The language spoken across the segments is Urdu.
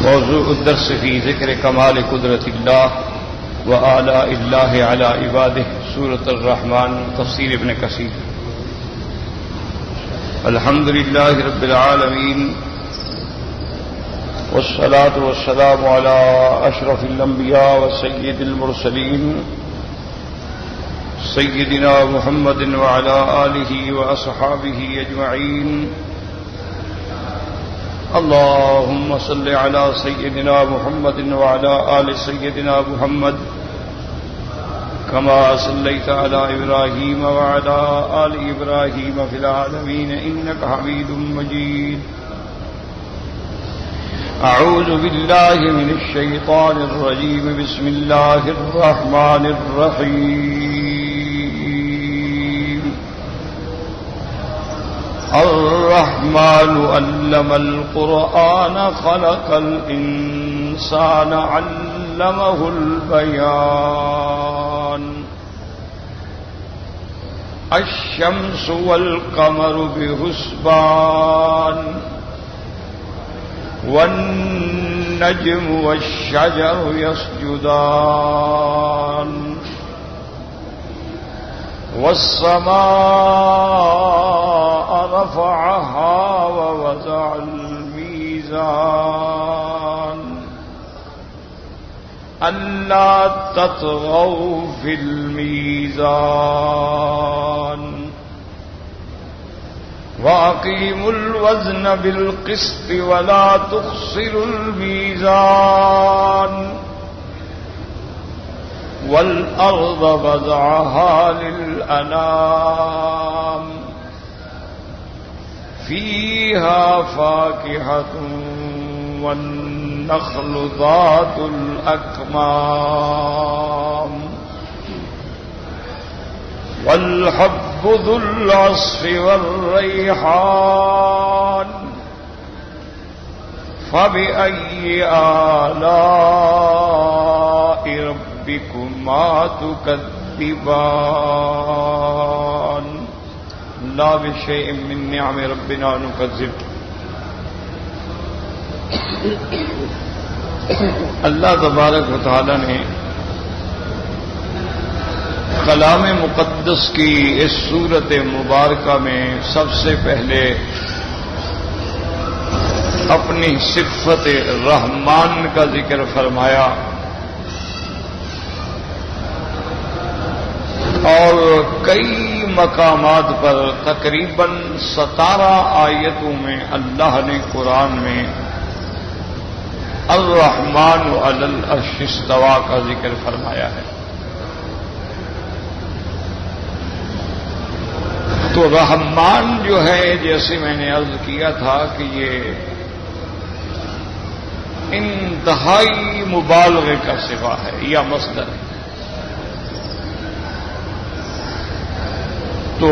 موضوع الدرس في ذکر کمال قدرت اللہ وآلاء اللہ علی عبادہ، سورۃ الرحمن، تفسیر ابن کثیر۔ الحمد للہ رب العالمین، والصلاة والسلام علی اشرف الانبیاء وسید المرسلین سیدنا محمد وعلی آلہ واصحابہ اجمعین۔ اللهم صل على سيدنا محمد وعلى آل سيدنا محمد كما صليت على إبراهيم وعلى آل إبراهيم في العالمين إنك حميد مجيد۔ أعوذ بالله من الشيطان الرجيم، بسم الله الرحمن الرحيم۔ الرحمن علم القرآن خلق الإنسان علمه البيان۔ الشمس والقمر بحسبان، والنجم والشجر يسجدان، والسماء رفعها ووضع الميزان، ألا تطغوا في الميزان، وأقيموا الوزن بالقسط ولا تخسروا الميزان، والأرض وضعها للأنام، فيها فاكهة والنخل ذات الأكمام، والحب ذو العصف والريحان، فبأي آلاء ربكما تكذبان؟ لا بشيء من نعم ربنا نكذب۔ اللہ تبارک و تعالی نے کلام مقدس کی اس سورت مبارکہ میں سب سے پہلے اپنی صفت رحمان کا ذکر فرمایا، اور کئی مقامات پر تقریباً 17 آیتوں میں اللہ نے قرآن میں الرحمن علی العرش استویٰ کا ذکر فرمایا ہے۔ تو رحمان جو ہے، جیسے میں نے عرض کیا تھا کہ یہ انتہائی مبالغے کا صفہ ہے یا مصدر ہے۔ تو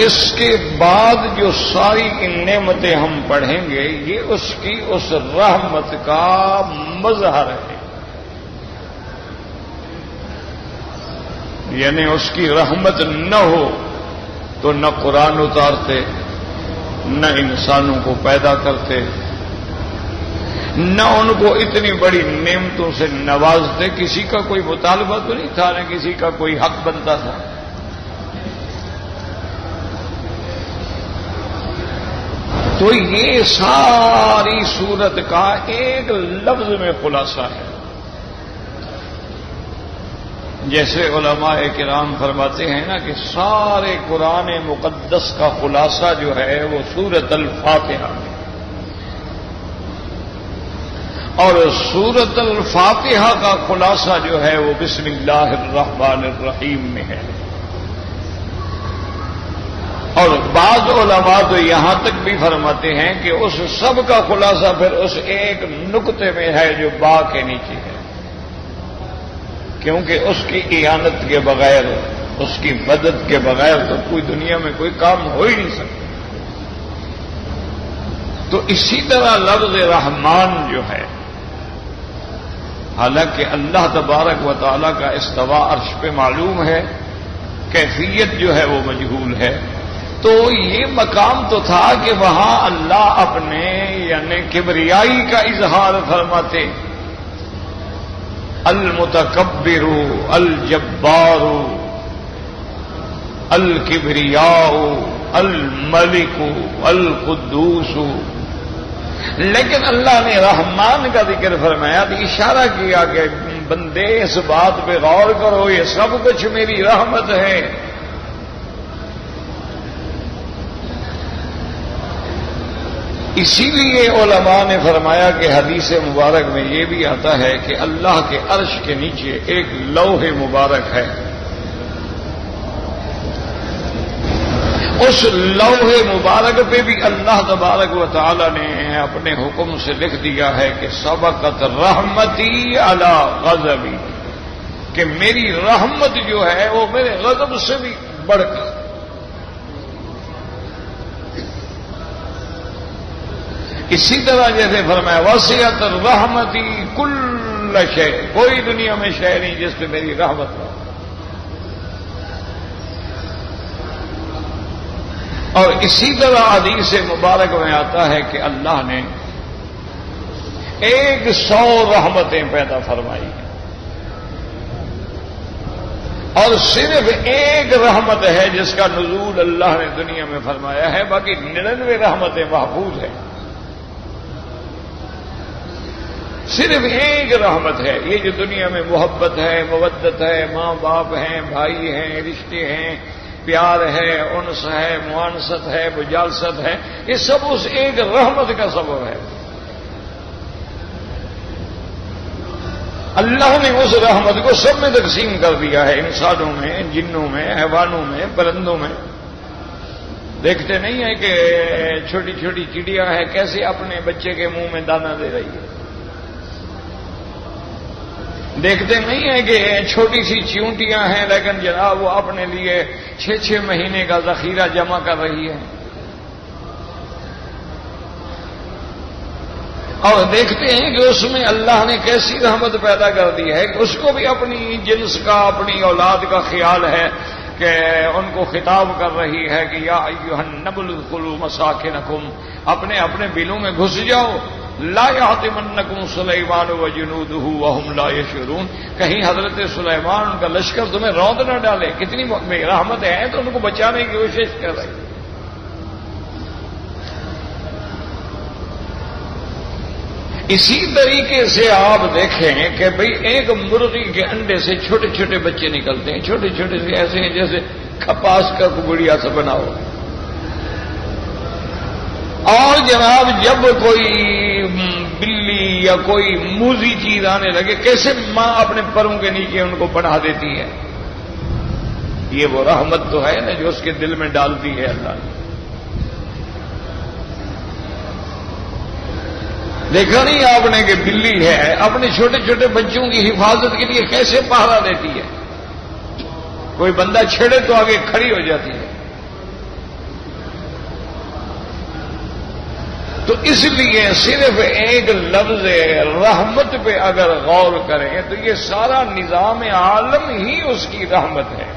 اس کے بعد جو ساری نعمتیں ہم پڑھیں گے، یہ اس کی اس رحمت کا مظہر ہے، یعنی اس کی رحمت نہ ہو تو نہ قرآن اتارتے، نہ انسانوں کو پیدا کرتے، نہ ان کو اتنی بڑی نعمتوں سے نوازتے۔ کسی کا کوئی مطالبہ تو نہیں تھا، نہ کسی کا کوئی حق بنتا تھا۔ تو یہ ساری صورت کا ایک لفظ میں خلاصہ ہے۔ جیسے علماء کرام فرماتے ہیں نا کہ سارے قرآن مقدس کا خلاصہ جو ہے وہ سورۃ الفاتحہ میں، اور سورۃ الفاتحہ کا خلاصہ جو ہے وہ بسم اللہ الرحمن الرحیم میں ہے۔ اور بعض علماء تو یہاں تک بھی فرماتے ہیں کہ اس سب کا خلاصہ پھر اس ایک نقطے میں ہے جو با کے نیچے ہے، کیونکہ اس کی اعانت کے بغیر، اس کی مدد کے بغیر تو کوئی دنیا میں کوئی کام ہو ہی نہیں سکتا۔ تو اسی طرح لفظ رحمان جو ہے، حالانکہ اللہ تبارک و تعالیٰ کا استواء عرش پہ معلوم ہے، کیفیت جو ہے وہ مجہول ہے، تو یہ مقام تو تھا کہ وہاں اللہ اپنے یعنی کبریائی کا اظہار فرماتے، المتکبر الجبار الکبریاء الملک القدوس، لیکن اللہ نے رحمان کا ذکر فرمایا تو اشارہ کیا کہ بندے اس بات پہ غور کرو، یہ سب کچھ میری رحمت ہے۔ اسی لیے علماء نے فرمایا کہ حدیث مبارک میں یہ بھی آتا ہے کہ اللہ کے عرش کے نیچے ایک لوح مبارک ہے، اس لوح مبارک پہ بھی اللہ تبارک و تعالی نے اپنے حکم سے لکھ دیا ہے کہ سبقت رحمتی علی غضبی، کہ میری رحمت جو ہے وہ میرے غضب سے بھی بڑھ کر۔ اسی طرح جیسے فرمایا وسعت رحمتی کل شے، کوئی دنیا میں شے نہیں جس پہ میری رحمت ہو۔ اور اسی طرح حدیث مبارک میں آتا ہے کہ اللہ نے 100 رحمتیں پیدا فرمائی ہیں، اور صرف ایک رحمت ہے جس کا نزول اللہ نے دنیا میں فرمایا ہے، باقی 99 رحمتیں محفوظ ہیں۔ صرف ایک رحمت ہے، یہ جو دنیا میں محبت ہے، مودت ہے، ماں باپ ہیں، بھائی ہیں، رشتے ہیں، پیار ہے، انس ہے، معانست ہے، مجالست ہے، یہ سب اس ایک رحمت کا سبب ہے۔ اللہ نے اس رحمت کو سب میں تقسیم کر دیا ہے، انسانوں میں، جنوں میں، حیوانوں میں، پرندوں میں۔ دیکھتے نہیں ہیں کہ چھوٹی چھوٹی چڑیا ہے کیسے اپنے بچے کے منہ میں دانہ دے رہی ہے؟ دیکھتے نہیں ہیں کہ چھوٹی سی چیونٹیاں ہیں لیکن جناب وہ اپنے لیے 6 مہینے کا ذخیرہ جمع کر رہی ہے؟ اور دیکھتے ہیں کہ اس میں اللہ نے کیسی رحمت پیدا کر دی ہے کہ اس کو بھی اپنی جنس کا، اپنی اولاد کا خیال ہے کہ ان کو خطاب کر رہی ہے کہ یا ایھا النمل ادخلوا مساکنکم، اپنے اپنے بلوں میں گھس جاؤ، لا یحطمنکم سلیمان وجنودہ وہم لا یشعرون، کہیں حضرت سلیمان ان کا لشکر تمہیں روند نہ ڈالے۔ کتنی رحمت ہے تو ان کو بچانے کی کوشش کر رہی ہے۔ اسی طریقے سے آپ دیکھیں کہ بھئی ایک مرغی کے انڈے سے چھوٹے چھوٹے بچے نکلتے ہیں، چھوٹے چھوٹے سے ایسے ہیں جیسے کپاس کا گڑیا سے بنا ہو۔ اور جناب جب کوئی بلی یا کوئی موذی چیز آنے لگے کیسے ماں اپنے پروں کے نیچے ان کو بڑھا دیتی ہے۔ یہ وہ رحمت تو ہے نا جو اس کے دل میں ڈالتی ہے اللہ نے۔ دیکھا نہیں آپ نے کہ بلی ہے اپنے چھوٹے چھوٹے بچوں کی حفاظت کے لیے کیسے پہرا دیتی ہے؟ کوئی بندہ چھیڑے تو آگے کھڑی ہو جاتی ہے۔ تو اس لیے صرف ایک لفظ رحمت پہ اگر غور کریں تو یہ سارا نظام عالم ہی اس کی رحمت ہے۔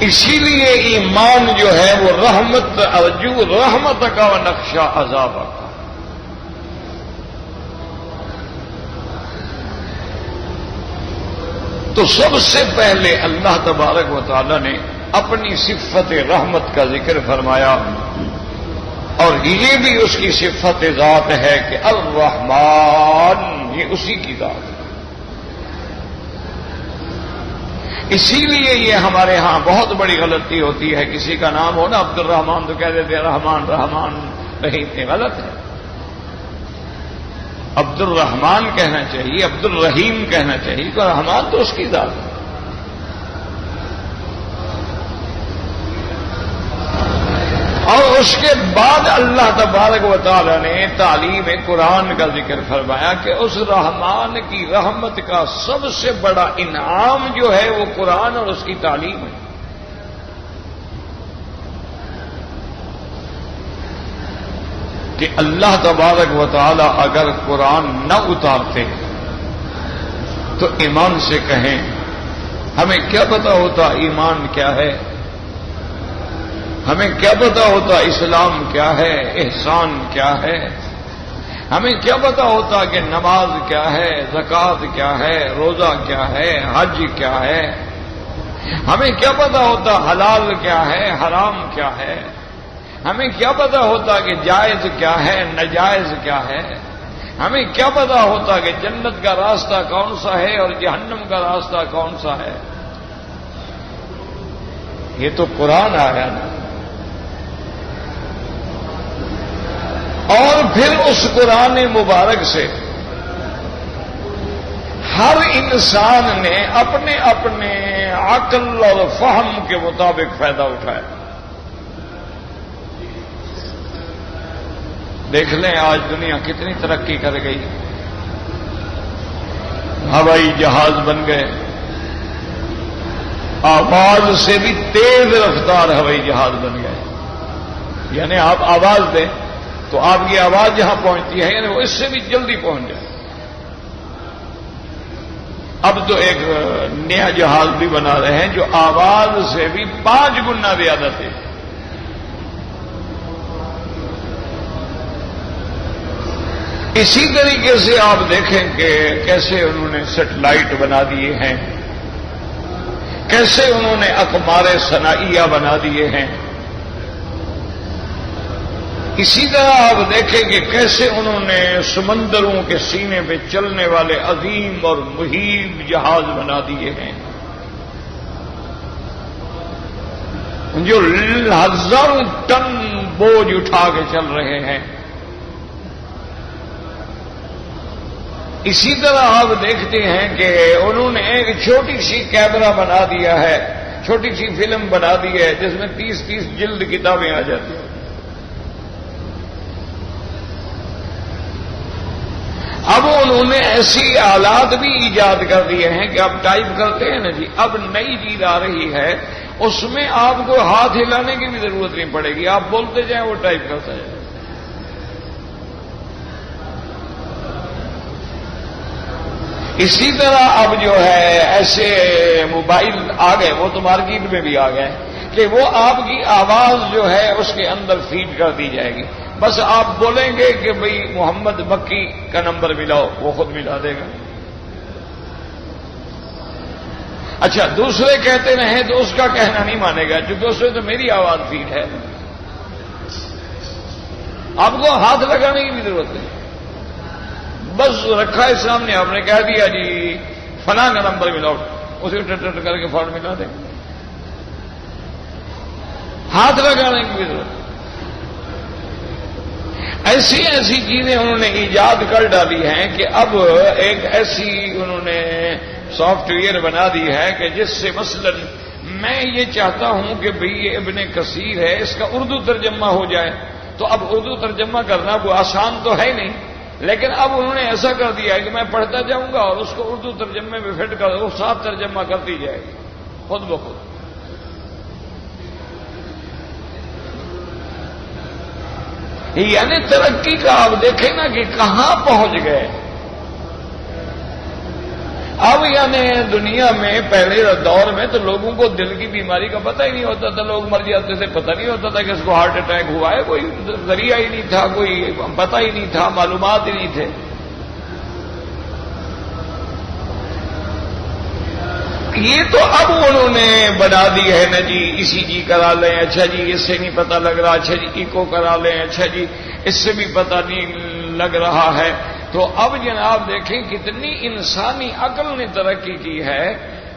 اسی لیے ایمان جو ہے وہ رحمت ارجو رحمت کا و نقشہ عذاب کا۔ تو سب سے پہلے اللہ تبارک و تعالی نے اپنی صفت رحمت کا ذکر فرمایا، اور یہ بھی اس کی صفت ذات ہے کہ الرحمن، یہ اسی کی ذات ہے۔ اسی لیے یہ ہمارے ہاں بہت بڑی غلطی ہوتی ہے، کسی کا نام ہو نا عبد الرحمان تو کہہ دیتے ہیں رحمان رحمان، نہیں، یہ غلط ہے۔ عبد الرحمان کہنا چاہیے، عبد الرحیم کہنا چاہیے، کہ رحمان تو اس کی ذات ہے۔ اور اس کے بعد اللہ تبارک و تعالی نے تعلیم قرآن کا ذکر فرمایا کہ اس رحمان کی رحمت کا سب سے بڑا انعام جو ہے وہ قرآن اور اس کی تعلیم ہے۔ کہ اللہ تبارک و تعالی اگر قرآن نہ اتارتے تو ایمان سے کہیں ہمیں کیا پتا ہوتا ایمان کیا ہے، ہمیں کیا پتا ہوتا اسلام کیا ہے، احسان کیا ہے، ہمیں کیا پتا ہوتا کہ نماز کیا ہے، زکوٰۃ کیا ہے، روزہ کیا ہے، حج کیا ہے، ہمیں کیا پتا ہوتا حلال کیا ہے، حرام کیا ہے، ہمیں کیا پتا ہوتا کہ جائز کیا ہے، ناجائز کیا ہے، ہمیں کیا پتا ہوتا کہ جنت کا راستہ کون سا ہے اور جہنم کا راستہ کون سا ہے۔ یہ تو قرآن آیا نا، اور پھر اس قرآن مبارک سے ہر انسان نے اپنے اپنے عقل اور فہم کے مطابق فائدہ اٹھایا۔ دیکھ لیں آج دنیا کتنی ترقی کر گئی، ہوائی جہاز بن گئے، آواز سے بھی تیز رفتار ہوائی جہاز بن گئے، یعنی آپ آواز دیں تو آپ کی آواز جہاں پہنچتی ہے یعنی وہ اس سے بھی جلدی پہنچ جائے۔ اب تو ایک نیا جہاز بھی بنا رہے ہیں جو آواز سے بھی 5 گنا زیادہ تھے۔ اسی طریقے سے آپ دیکھیں کہ کیسے انہوں نے سیٹلائٹ بنا دیے ہیں، کیسے انہوں نے اقمار صناعیہ بنا دیے ہیں۔ اسی طرح آپ دیکھیں کہ کیسے انہوں نے سمندروں کے سینے پہ چلنے والے عظیم اور مہیب جہاز بنا دیے ہیں جو 1000 ٹن بوجھ اٹھا کے چل رہے ہیں۔ اسی طرح آپ دیکھتے ہیں کہ انہوں نے ایک چھوٹی سی کیمرہ بنا دیا ہے، چھوٹی سی فلم بنا دی ہے جس میں 30 جلد کتابیں آ جاتی ہیں۔ اب انہوں نے ایسی آلات بھی ایجاد کر دیے ہیں کہ آپ ٹائپ کرتے ہیں نا جی، اب نئی چیز آ رہی ہے اس میں آپ کو ہاتھ ہلانے کی بھی ضرورت نہیں پڑے گی، آپ بولتے جائیں وہ ٹائپ کرتا جائے۔ اسی طرح اب جو ہے ایسے موبائل آ گئے، وہ تو مارکیٹ میں بھی آ گئے کہ وہ آپ کی آواز جو ہے اس کے اندر فیڈ کر دی جائے گی، بس آپ بولیں گے کہ بھئی محمد مکی کا نمبر ملاؤ، وہ خود ملا دے گا۔ اچھا دوسرے کہتے رہیں تو اس کا کہنا نہیں مانے گا، کیونکہ اس میں تو میری آواز فیڈ ہے، آپ کو ہاتھ لگانے کی بھی ضرورت نہیں، بس رکھا ہے سامنے، آپ نے کہہ دیا جی فلاں کا نمبر ملاؤ، اسے ٹٹ کر کے فوراً ملا دیں، ہاتھ لگانے کی بھی ضرورت۔ ایسی ایسی چیزیں انہوں نے ایجاد کر ڈالی ہیں کہ اب ایک ایسی انہوں نے سافٹ ویئر بنا دی ہے کہ جس سے مثلا میں یہ چاہتا ہوں کہ بھئی یہ ابن کثیر ہے، اس کا اردو ترجمہ ہو جائے، تو اب اردو ترجمہ کرنا کوئی آسان تو ہے نہیں، لیکن اب انہوں نے ایسا کر دیا ہے کہ میں پڑھتا جاؤں گا اور اس کو اردو ترجمے میں فٹ کر وہ صاف ترجمہ کرتی جائے گی خود بخود۔ یعنی ترقی کا آپ دیکھیں نا کہ کہاں پہنچ گئے۔ اب یعنی دنیا میں پہلے دور میں تو لوگوں کو دل کی بیماری کا پتہ ہی نہیں ہوتا تھا، لوگ مر جاتے تھے، پتہ نہیں ہوتا تھا کہ اس کو ہارٹ اٹیک ہوا ہے، کوئی ذریعہ ہی نہیں تھا، کوئی پتہ ہی نہیں تھا، معلومات ہی نہیں تھے۔ یہ تو اب انہوں نے بنا دی ہے نا جی، اسی جی کرا لیں، اچھا جی اس سے نہیں پتہ لگ رہا، اچھا جی ایکو کرا لیں، اچھا جی اس سے بھی پتہ نہیں لگ رہا ہے۔ تو اب جناب دیکھیں کتنی انسانی عقل نے ترقی کی ہے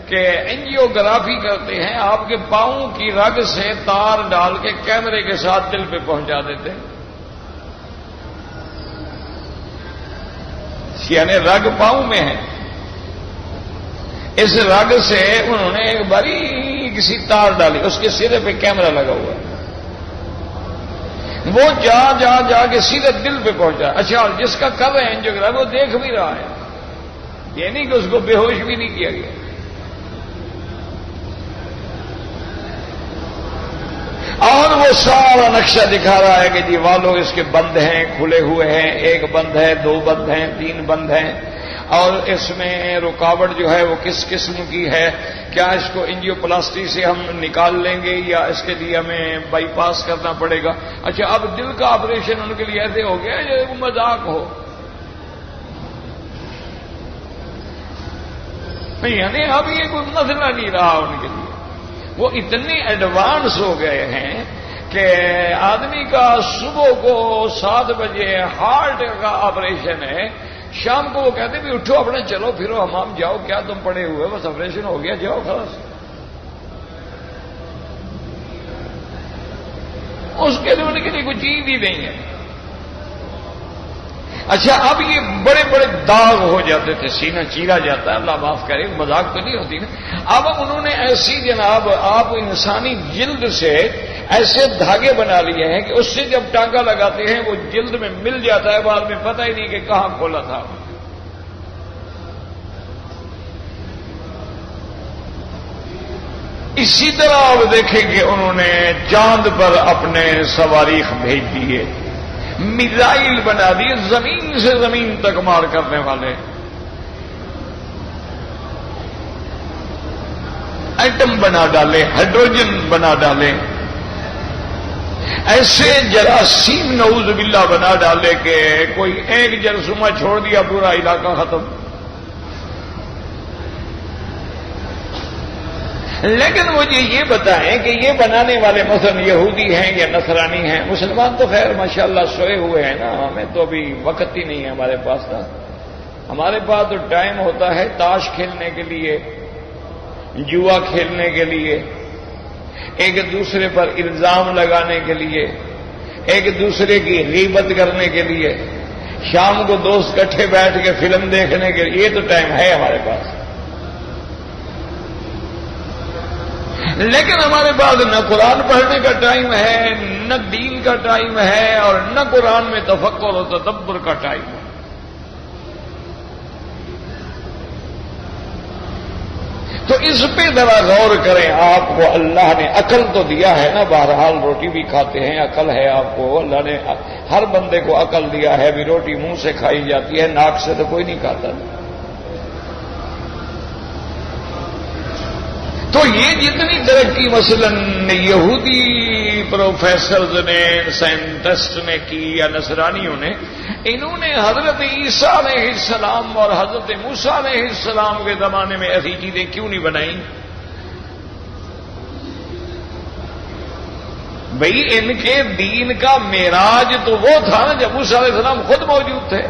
کہ اینجیوگرافی کرتے ہیں، آپ کے پاؤں کی رگ سے تار ڈال کے کیمرے کے ساتھ دل پہ پہنچا دیتے ہیں، یعنی رگ پاؤں میں ہے، اس رگ سے انہوں نے ایک باریک سی تار ڈالی، اس کے سرے پہ کیمرہ لگا ہوا ہے، وہ جا کے سیدھے دل پہ پہنچا۔ اچھا اور جس کا کر رہے ہیں اینجیوگرافی وہ دیکھ بھی رہا ہے، یہ نہیں کہ اس کو بے ہوش بھی نہیں کیا گیا۔ اور وہ سارا نقشہ دکھا رہا ہے کہ جی والو اس کے بند ہیں، کھلے ہوئے ہیں، ایک بند ہے، 2 بند ہیں، 3 بند ہیں، اور اس میں رکاوٹ جو ہے وہ کس قسم کی ہے، کیا اس کو انجیو پلاسٹی سے ہم نکال لیں گے یا اس کے لیے ہمیں بائی پاس کرنا پڑے گا؟ اچھا، اب دل کا آپریشن ان کے لیے ایسے ہو گیا جو مذاق ہو، نہیں یعنی اب یہ کوئی مسئلہ نہیں رہا ان کے لیے، وہ اتنے ایڈوانس ہو گئے ہیں کہ آدمی کا صبح کو 7 بجے ہارٹ کا آپریشن ہے، شام کو وہ کہتے بھی اٹھو اپنے چلو پھرو حمام جاؤ، کیا تم پڑے ہوئے، بس آپریشن ہو گیا جاؤ خلاص، اس کے لیے ان کے لیے کوئی چیز ہی نہیں ہے۔ اچھا، اب یہ بڑے بڑے داغ ہو جاتے تھے، سینہ چیرا جاتا ہے، اللہ معاف کرے، مذاق تو نہیں ہوتی نا۔ اب انہوں نے ایسی جناب آپ انسانی جلد سے ایسے دھاگے بنا لیے ہیں کہ اس سے جب ٹانکا لگاتے ہیں وہ جلد میں مل جاتا ہے، بعد میں پتہ ہی نہیں کہ کہاں کھولا تھا۔ اسی طرح آپ دیکھیں کہ انہوں نے چاند پر اپنے صواريخ بھیج دیے، میزائل بنا دیے، زمین سے زمین تک مار کرنے والے، ایٹم بنا ڈالے، ہائیڈروجن بنا ڈالے، ایسے جراثیم نعوذ باللہ بنا ڈالے کہ کوئی ایک جرثومہ چھوڑ دیا پورا علاقہ ختم۔ لیکن مجھے یہ بتائیں کہ یہ بنانے والے مثلا یہودی ہیں یا نصرانی ہیں؟ مسلمان تو خیر ماشاءاللہ سوئے ہوئے ہیں نا، ہمیں تو ابھی وقت ہی نہیں ہے ہمارے پاس نا، ہمارے پاس تو ٹائم ہوتا ہے تاش کھیلنے کے لیے، جوا کھیلنے کے لیے، ایک دوسرے پر الزام لگانے کے لیے، ایک دوسرے کی غیبت کرنے کے لیے، شام کو دوست کٹھے بیٹھ کے فلم دیکھنے کے لیے، یہ تو ٹائم ہے ہمارے پاس۔ لیکن ہمارے پاس نہ قرآن پڑھنے کا ٹائم ہے، نہ دین کا ٹائم ہے، اور نہ قرآن میں تفکر و تدبر کا ٹائم ہے۔ تو اس پہ ذرا غور کریں، آپ کو اللہ نے عقل تو دیا ہے نا، بہرحال روٹی بھی کھاتے ہیں، عقل ہے آپ کو، اللہ نے ہر بندے کو عقل دیا ہے، بھی روٹی منہ سے کھائی جاتی ہے، ناک سے تو کوئی نہیں کھاتا۔ تو یہ جتنی ترقی مثلا یہودی پروفیسرز نے، سائنٹسٹ نے کی یا نصرانیوں نے، انہوں نے حضرت عیسیٰ علیہ السلام اور حضرت موسیٰ علیہ السلام کے زمانے میں ایسی چیزیں کیوں نہیں بنائیں؟ بھئی ان کے دین کا معراج تو وہ تھا نا جب موسیٰ علیہ السلام خود موجود تھے،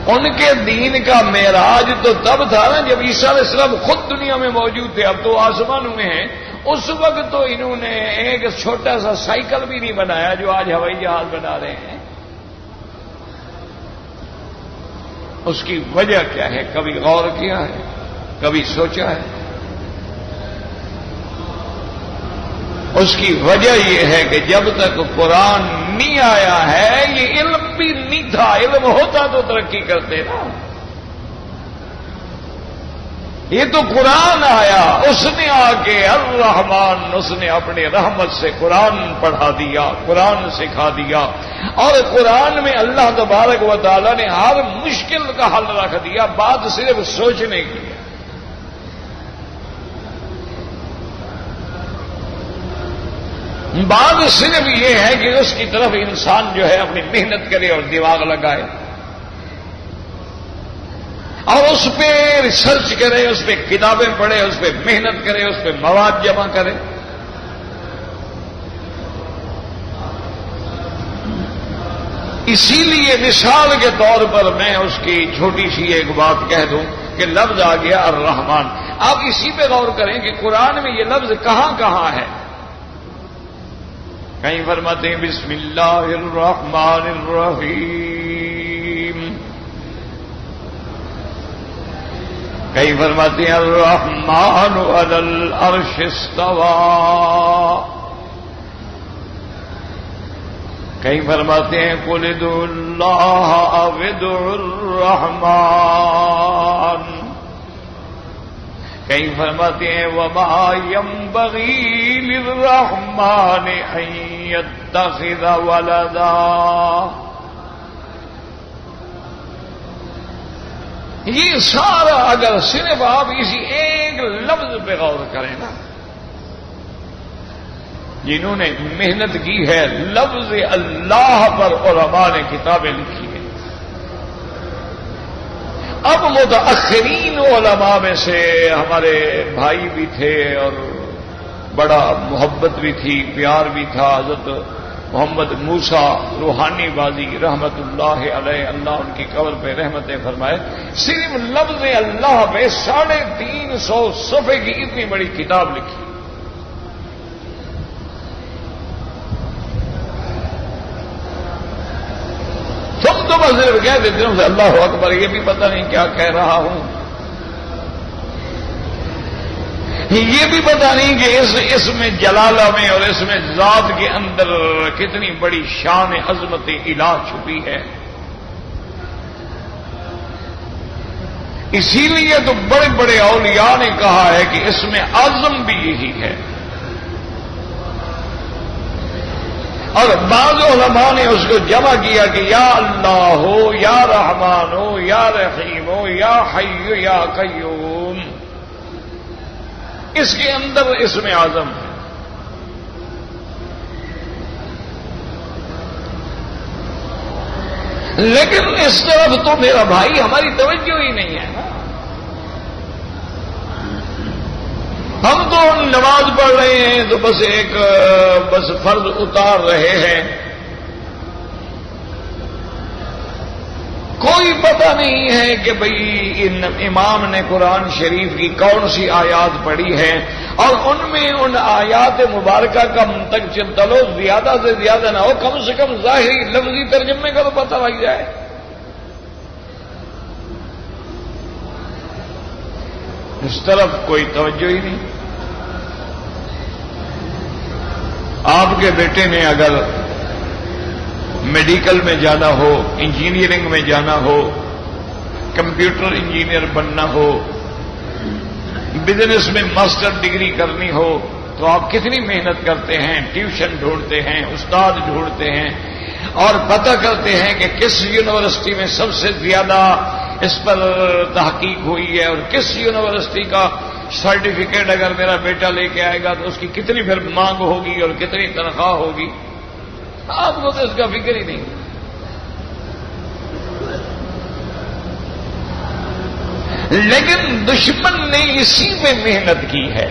ان کے دین کا معراج تو تب تھا نا جب عیسیٰ علیہ السلام خود دنیا میں موجود تھے، اب تو آسمانوں میں ہیں۔ اس وقت تو انہوں نے ایک چھوٹا سا سائیکل بھی نہیں بنایا جو آج ہوائی جہاز بنا رہے ہیں۔ اس کی وجہ کیا ہے؟ کبھی غور کیا ہے؟ کبھی سوچا ہے؟ اس کی وجہ یہ ہے کہ جب تک قرآن نہیں آیا ہے، یہ علم بھی نہیں تھا، علم ہوتا تو ترقی کرتے نا۔ یہ تو قرآن آیا، اس نے آ کے الرحمن، اس نے اپنے رحمت سے قرآن پڑھا دیا، قرآن سکھا دیا، اور قرآن میں اللہ تبارک و تعالی نے ہر مشکل کا حل رکھ دیا، بات صرف سوچنے کی ہے۔ بات صرف یہ ہے کہ اس کی طرف انسان جو ہے اپنی محنت کرے اور دماغ لگائے، اور اس پہ ریسرچ کرے، اس پہ کتابیں پڑھے، اس پہ محنت کرے، اس پہ مواد جمع کرے۔ اسی لیے مثال کے طور پر میں اس کی چھوٹی سی ایک بات کہہ دوں کہ لفظ آ گیا الرحمن۔ آپ اسی پہ غور کریں کہ قرآن میں یہ لفظ کہاں کہاں ہے۔ کہیں فرماتے ہیں بسم اللہ الرحمن الرحیم، کہیں فرماتے ہیں الرحمن علی العرش استوى، کہیں فرماتے ہیں قل ادعوا اللہ او ادعوا الرحمن، کہیں فرماتے ہیں وما ينبغي للرحمن ان يتخذ ولدا، یہ سارا اگر صرف آپ اسی ایک لفظ پہ غور کریں نا، جنہوں نے محنت کی ہے لفظ اللہ پر علماء نے کتابیں لکھی ہیں. اب متاخرین علماء میں سے ہمارے بھائی بھی تھے اور بڑا محبت بھی تھی، پیار بھی تھا. حضرت محمد موسیٰ روحانی بازی رحمت اللہ علیہ، اللہ ان کی قبر پہ رحمتیں فرمائے، صرف لفظ اللہ پہ 350 صفحے کی اتنی بڑی کتاب لکھی. تم تو بس صرف کہہ دیتے ہو اللہ اکبر، یہ بھی پتہ نہیں کیا کہہ رہا ہوں، یہ بھی پتہ نہیں کہ اس میں جلالہ میں اور اس میں ذات کے اندر کتنی بڑی شان عظمت الہ چھپی ہے. اسی لیے تو بڑے بڑے اولیاء نے کہا ہے کہ اس میں عزم بھی یہی ہے. اور بعض علماء نے اس کو جمع کیا کہ یا اللہ ہو، یا رحمان ہو، یا رحیم ہو، یا حی یا قیوم، اس کے اندر اس میں اعظم ہے. لیکن اس طرف تو میرا بھائی ہماری توجہ ہی نہیں ہے نا. ہم تو نماز پڑھ رہے ہیں تو بس فرض اتار رہے ہیں، کوئی پتہ نہیں ہے کہ بھئی امام نے قرآن شریف کی کون سی آیات پڑھی ہیں، اور ان میں ان آیات مبارکہ کا منتقل چلو زیادہ سے زیادہ نہ ہو، کم سے کم ظاہری لفظی ترجمے کا تو پتہ لگ جائے. اس طرف کوئی توجہ ہی نہیں. آپ کے بیٹے نے اگر میڈیکل میں جانا ہو، انجینئرنگ میں جانا ہو، کمپیوٹر انجینئر بننا ہو، بزنس میں ماسٹر ڈگری کرنی ہو، تو آپ کتنی محنت کرتے ہیں، ٹیوشن ڈھونڈتے ہیں، استاد ڈھونڈتے ہیں، اور پتہ کرتے ہیں کہ کس یونیورسٹی میں سب سے زیادہ اس پر تحقیق ہوئی ہے، اور کس یونیورسٹی کا سرٹیفکیٹ اگر میرا بیٹا لے کے آئے گا تو اس کی کتنی پھر مانگ ہوگی اور کتنی تنخواہ ہوگی. آپ کو تو اس کا فکر ہی نہیں. لیکن دشمن نے اسی پہ محنت کی ہے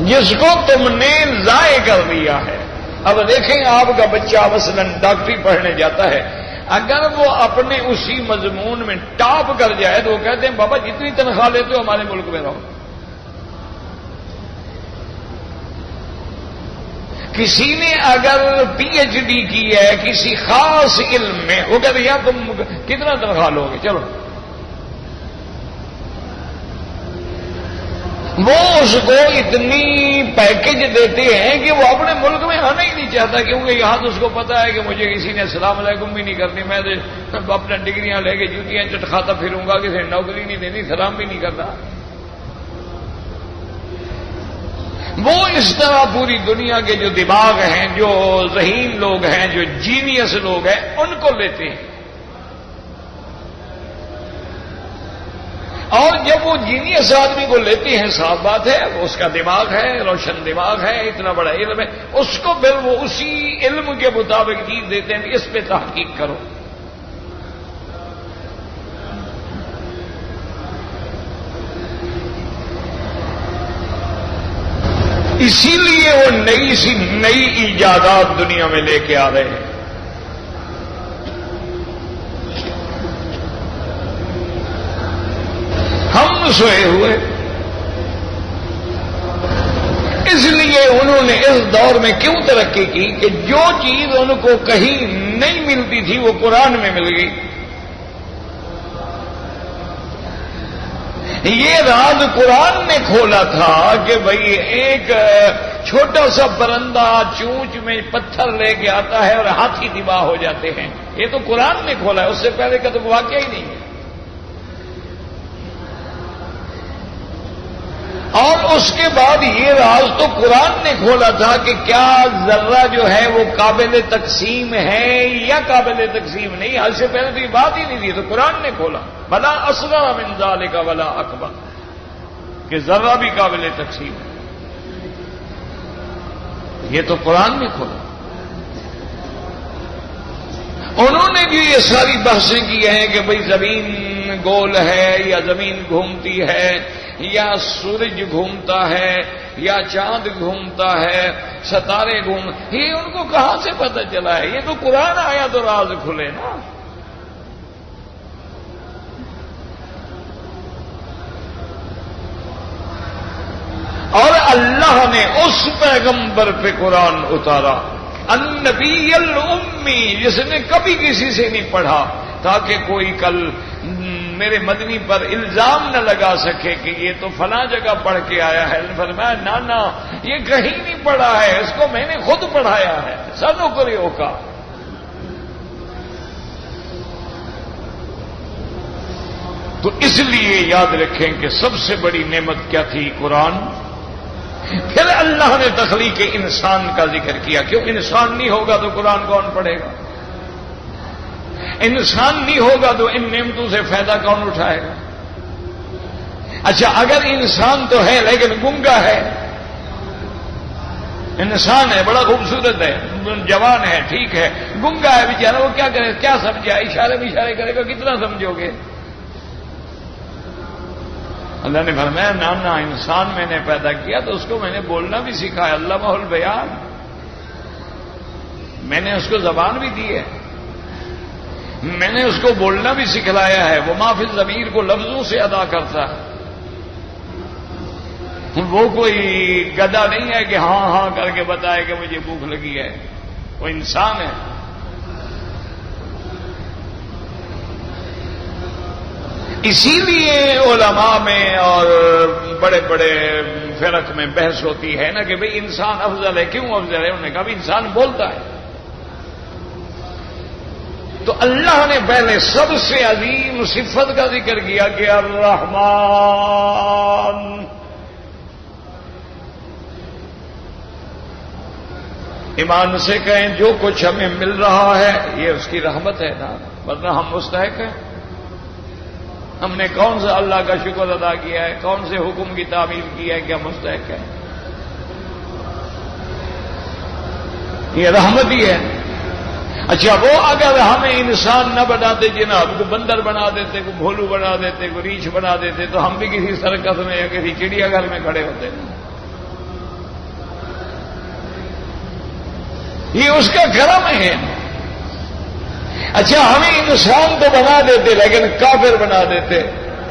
جس کو تم نے ضائع کر دیا ہے. اب دیکھیں آپ کا بچہ مثلا ڈاکٹری پڑھنے جاتا ہے، اگر وہ اپنے اسی مضمون میں ٹاپ کر جائے تو وہ کہتے ہیں بابا جتنی تنخواہ لیتے ہو ہمارے ملک میں رہو. کسی نے اگر پی ایچ ڈی کی ہے کسی خاص علم میں، وہ کہتے ہیں یار تم کتنا تنخواہ لو گے، چلو. وہ اس کو اتنی پیکج دیتے ہیں کہ وہ اپنے ملک میں آنا ہی نہیں چاہتا، کیونکہ یہاں تو اس کو پتا ہے کہ مجھے کسی نے السلام علیکم بھی نہیں کرنی، میں تو اپنا ڈگریاں لے کے جوتیاں چٹکھاتا پھروں گا، کسی نے نوکری نہیں دینی، سلام بھی نہیں کرتا. وہ اس طرح پوری دنیا کے جو دماغ ہیں، جو ذہین لوگ ہیں، جو جینیس لوگ ہیں، ان کو لیتے ہیں. اور جب وہ جینیس آدمی کو لیتے ہیں، صاف بات ہے وہ اس کا دماغ ہے، روشن دماغ ہے، اتنا بڑا علم ہے، اس کو پھر وہ اسی علم کے مطابق چیز دیتے ہیں کہ اس پہ تحقیق کرو. اسی لیے وہ نئی ایجادات دنیا میں لے کے آ رہے ہیں. ہم سوئے ہوئے، اس لیے انہوں نے اس دور میں کیوں ترقی کی کہ جو چیز ان کو کہیں نہیں ملتی تھی وہ قرآن میں مل گئی. یہ راز قرآن نے کھولا تھا کہ بھئی ایک چھوٹا سا پرندہ چونچ میں پتھر لے کے آتا ہے اور ہاتھی تباہ ہو جاتے ہیں. یہ تو قرآن نے کھولا ہے، اس سے پہلے کا تو واقعہ ہی نہیں ہے. اور اس کے بعد یہ راز تو قرآن نے کھولا تھا کہ کیا ذرہ جو ہے وہ قابل تقسیم ہے یا قابل تقسیم نہیں. حد سے پہلے تو یہ بات ہی نہیں تھی, تو قرآن نے کھولا بلا اصغر من ذالک ولا اکبر, کہ ذرہ بھی قابل تقسیم ہے. یہ تو قرآن نے کھولا. انہوں نے جو یہ ساری بحثیں کی ہیں کہ بھئی زمین گول ہے یا زمین گھومتی ہے یا سورج گھومتا ہے یا چاند گھومتا ہے, ستارے یہ ان کو کہاں سے پتہ چلا ہے؟ یہ تو قرآن آیا تو راز کھلے نا. اور اللہ نے اس پیغمبر پہ قرآن اتارا, النبی الامی, جس نے کبھی کسی سے نہیں پڑھا, تاکہ کوئی کل میرے مدنی پر الزام نہ لگا سکے کہ یہ تو فلاں جگہ پڑھ کے آیا ہے. فرمایا نا یہ کہیں نہیں پڑھا ہے, اس کو میں نے خود پڑھایا ہے. سنوکریوں کا تو اس لیے یاد رکھیں کہ سب سے بڑی نعمت کیا تھی؟ قرآن. پھر اللہ نے تخلیق انسان کا ذکر کیا. کیوں انسان نہیں ہوگا تو قرآن کون پڑھے گا؟ انسان نہیں ہوگا تو ان نعمتوں سے فائدہ کون اٹھائے گا؟ اچھا اگر انسان تو ہے لیکن گنگا ہے, انسان ہے بڑا خوبصورت ہے, جوان ہے, ٹھیک ہے, گنگا ہے بیچارہ, وہ کیا کرے, کیا سمجھے؟ اشارے کرے گا, کتنا سمجھو گے؟ اللہ نے فرمایا نا انسان میں نے پیدا کیا تو اس کو میں نے بولنا بھی سکھایا. علمہ البیان, میں نے اس کو زبان بھی دی ہے, میں نے اس کو بولنا بھی سکھلایا ہے. وہ ما فی الضمیر کو لفظوں سے ادا کرتا ہے. وہ کوئی گدھا نہیں ہے کہ ہاں کر کے بتائے کہ مجھے بھوک لگی ہے. وہ انسان ہے. اسی لیے علماء میں اور بڑے بڑے فرق میں بحث ہوتی ہے نا کہ بھئی انسان افضل ہے. کیوں افضل ہے؟ انہوں نے کہا بھی انسان بولتا ہے. تو اللہ نے پہلے سب سے عظیم صفت کا ذکر کیا کہ الرحمن, ایمان سے کہیں جو کچھ ہمیں مل رہا ہے یہ اس کی رحمت ہے نا, ورنہ ہم مستحق ہیں. ہم نے کون سا اللہ کا شکر ادا کیا ہے, کون سے حکم کی تعمیل کی ہے کہ ہم مستحق ہیں؟ یہ رحمت ہی ہے. اچھا وہ اگر ہمیں انسان نہ بناتے جناب, کو بندر بنا دیتے, کو بھولو بنا دیتے, کو ریچھ بنا دیتے, تو ہم بھی کسی سرکس میں یا کسی چڑیا گھر میں کھڑے ہوتے. یہ اس کا کرم ہے. اچھا ہمیں انسان تو بنا دیتے لیکن کافر بنا دیتے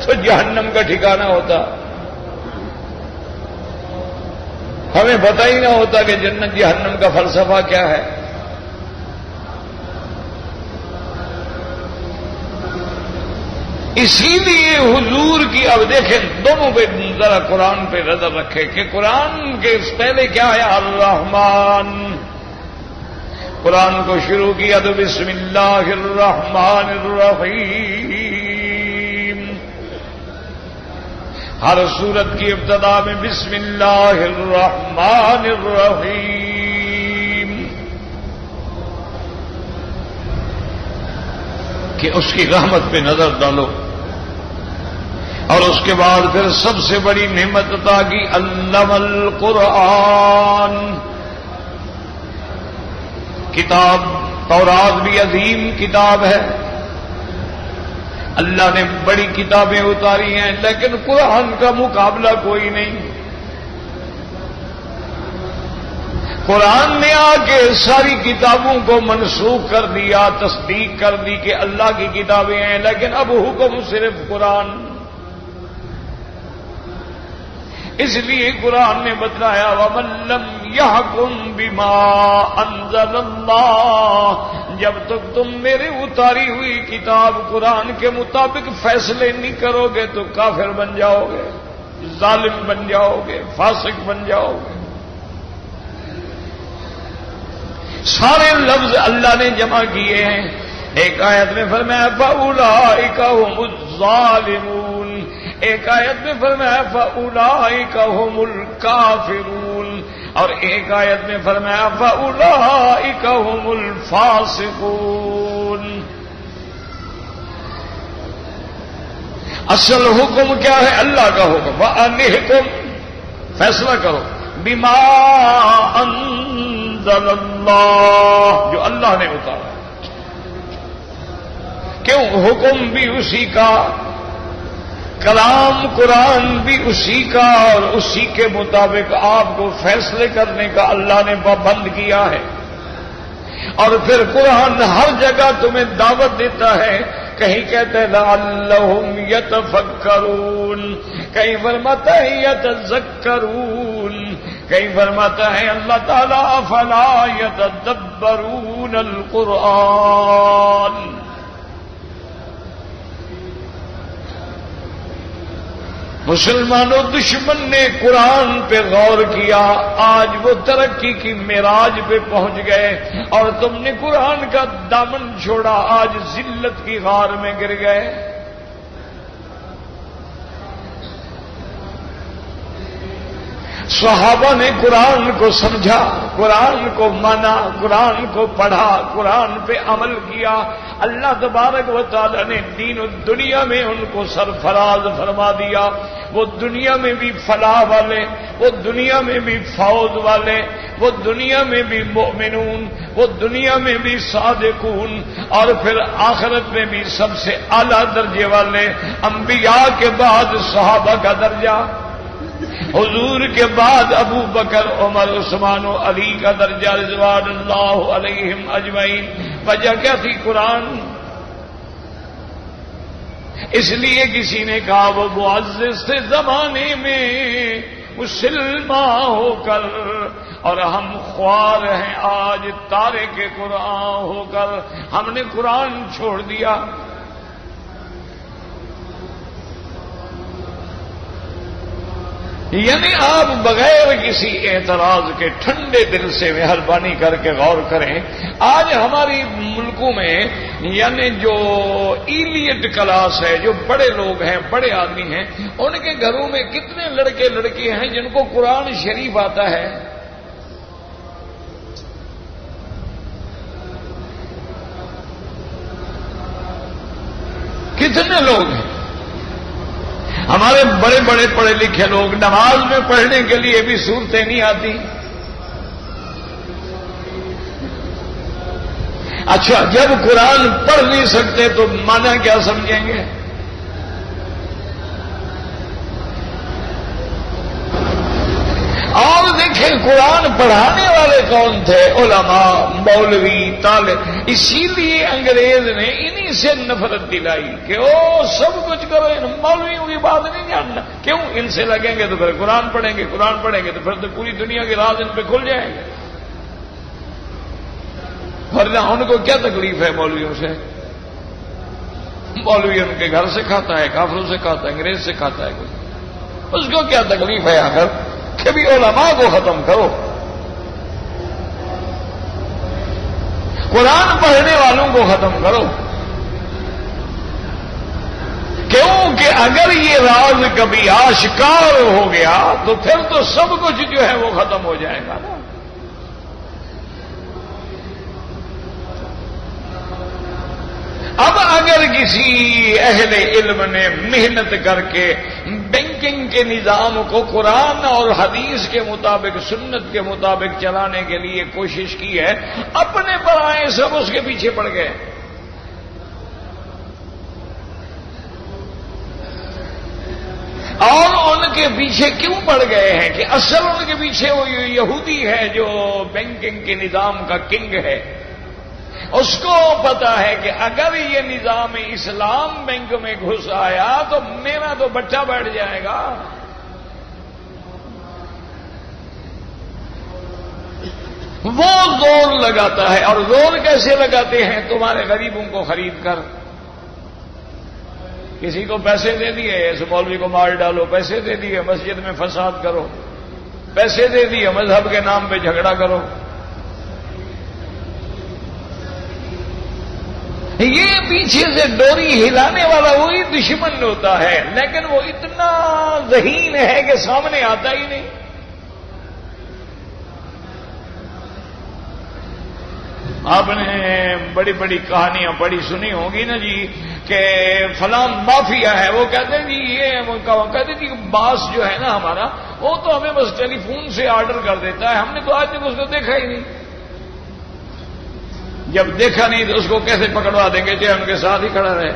تو جہنم کا ٹھکانہ ہوتا. ہمیں پتہ ہی نہ ہوتا کہ جنت جہنم کا فلسفہ کیا ہے. اسی لیے حضور کی, اب دیکھیں دونوں پہ ذرا قرآن پہ نظر رکھے کہ قرآن کے پہلے کیا ہے؟ الرحمن. قرآن کو شروع کیا تو بسم اللہ الرحمن الرحیم. ہر سورت کی ابتدا میں بسم اللہ الرحمن الرحیم, کہ اس کی رحمت پہ نظر ڈالو. اور اس کے بعد پھر سب سے بڑی نعمت عطا کی, علم القرآن. کتاب تورات بھی عظیم کتاب ہے, اللہ نے بڑی کتابیں اتاری ہیں, لیکن قرآن کا مقابلہ کوئی نہیں. قرآن نے آ کے ساری کتابوں کو منسوخ کر دیا, تصدیق کر دی کہ اللہ کی کتابیں ہیں, لیکن اب حکم صرف قرآن. اس لیے قرآن نے بتلایا وَمَن لَّمْ يَحْكُم بِمَا أَنزَلَ اللَّهُ, جب تک تم میری اتاری ہوئی کتاب قرآن کے مطابق فیصلے نہیں کرو گے تو کافر بن جاؤ گے, ظالم بن جاؤ گے, فاسق بن جاؤ گے. سارے لفظ اللہ نے جمع کیے ہیں. ایک آیت میں فرمایا فَأُولَٰئِكَ هُمُ الظَّالِمُونَ, ایک آیت میں فرمایا فَأُولَٰئِكَ هُمُ الْكَافِرُونَ، اور ایک آیت میں فرمایا فَأُولَٰئِكَ هُمُ الْفَاسِقُونَ۔ اصل حکم کیا ہے؟ اللہ کا حکم، وَأَنِحْكُمْ، فیصلہ کرو، بِمَا أَنزَلَ اللَّهُ، جو اللہ نے اتارا۔ کیوں؟ حکم بھی اسی کا، کلام قرآن بھی اسی کا، اور اسی کے مطابق آپ کو فیصلے کرنے کا اللہ نے پابند کیا ہے۔ اور پھر قرآن ہر جگہ تمہیں دعوت دیتا ہے، کہیں کہتے ہیں لعلہم یتفکرون، کہیں فرماتا ہے یتذکرون، کہیں فرماتا ہے اللہ تعالیٰ افلا یتدبرون القرآن۔ مسلمانوں، دشمن نے قرآن پہ غور کیا، آج وہ ترقی کی معراج پہ پہنچ گئے، اور تم نے قرآن کا دامن چھوڑا، آج ذلت کی غار میں گر گئے۔ صحابہ نے قرآن کو سمجھا، قرآن کو مانا، قرآن کو پڑھا، قرآن پہ عمل کیا، اللہ تبارک و تعالی نے دین و دنیا میں ان کو سرفراز فرما دیا۔ وہ دنیا میں بھی فلاح والے، وہ دنیا میں بھی فوز والے، وہ دنیا میں بھی مؤمنون، وہ دنیا میں بھی صادقون، اور پھر آخرت میں بھی سب سے اعلیٰ درجے والے۔ انبیاء کے بعد صحابہ کا درجہ، حضور کے بعد ابو بکر، عمر، عثمان و علی کا درجہ رضوان اللہ علیہم اجمعین۔ وجہ کیا تھی؟ قرآن۔ اس لیے کسی نے کہا وہ معزز تھے زمانے میں مسلمان ہو کر، اور ہم خوار ہیں آج تارک قرآن ہو کر، ہم نے قرآن چھوڑ دیا۔ یعنی آپ بغیر کسی اعتراض کے ٹھنڈے دل سے مہربانی کر کے غور کریں، آج ہماری ملکوں میں یعنی جو ایلیٹ کلاس ہے، جو بڑے لوگ ہیں، بڑے آدمی ہیں، ان کے گھروں میں کتنے لڑکے لڑکیاں ہیں جن کو قرآن شریف آتا ہے؟ کتنے لوگ ہیں؟ ہمارے بڑے بڑے پڑھے لکھے لوگ نماز میں پڑھنے کے لیے بھی صورتیں نہیں آتی۔ اچھا، جب قرآن پڑھ نہیں سکتے تو مانا کیا سمجھیں گے؟ اور دیکھیں قرآن پڑھانے والے کون تھے؟ علماء، مولوی، طالب۔ اسی لیے انگریز نے انہی سے نفرت دلائی کہ او سب کچھ کرو، ان مولویوں کی بات نہیں جاننا۔ کیوں؟ ان سے لگیں گے تو پھر قرآن پڑھیں گے، قرآن پڑھیں گے تو پھر تو پوری دنیا کے راز ان پہ کھل جائیں گے۔ ورنہ ان کو کیا تکلیف ہے مولویوں سے؟ مولوی ان کے گھر سے کھاتا ہے، کافروں سے کھاتا ہے، انگریز سے کھاتا ہے، اس کو کیا تکلیف ہے آخر؟ کہ بھی علماء کو ختم کرو، قرآن پڑھنے والوں کو ختم کرو۔ کیونکہ اگر یہ راز کبھی آشکار ہو گیا تو پھر تو سب کچھ جو ہے وہ ختم ہو جائے گا نا۔ اب اگر کسی اہل علم نے محنت کر کے بینکنگ کے نظام کو قرآن اور حدیث کے مطابق، سنت کے مطابق چلانے کے لیے کوشش کی ہے، اپنے پرائے سب اس کے پیچھے پڑ گئے۔ اور ان کے پیچھے کیوں پڑ گئے ہیں کہ اصل ان کے پیچھے وہ یہودی ہے جو بینکنگ کے نظام کا کنگ ہے۔ اس کو پتا ہے کہ اگر یہ نظام اسلام بینک میں گھس آیا تو میرا تو بچہ بیٹھ جائے گا۔ وہ زور لگاتا ہے، اور زور کیسے لگاتے ہیں؟ تمہارے غریبوں کو خرید کر، کسی کو پیسے دے دیے، اس مولوی کو مار ڈالو، پیسے دے دیے مسجد میں فساد کرو، پیسے دے دیے مذہب کے نام پہ جھگڑا کرو۔ یہ پیچھے سے ڈوری ہلانے والا وہی دشمن ہوتا ہے، لیکن وہ اتنا ذہین ہے کہ سامنے آتا ہی نہیں۔ آپ نے بڑی بڑی کہانیاں بڑی سنی ہوگی نا جی کہ فلاں مافیا ہے، وہ کہتے ہیں جی یہ کہتے ہیں جی باس جو ہے نا ہمارا، وہ تو ہمیں بس ٹیلی فون سے آرڈر کر دیتا ہے، ہم نے تو آج تک اس کو دیکھا ہی نہیں۔ جب دیکھا نہیں تو اس کو کیسے پکڑوا دیں گے چاہے ان کے ساتھ ہی کھڑا رہے۔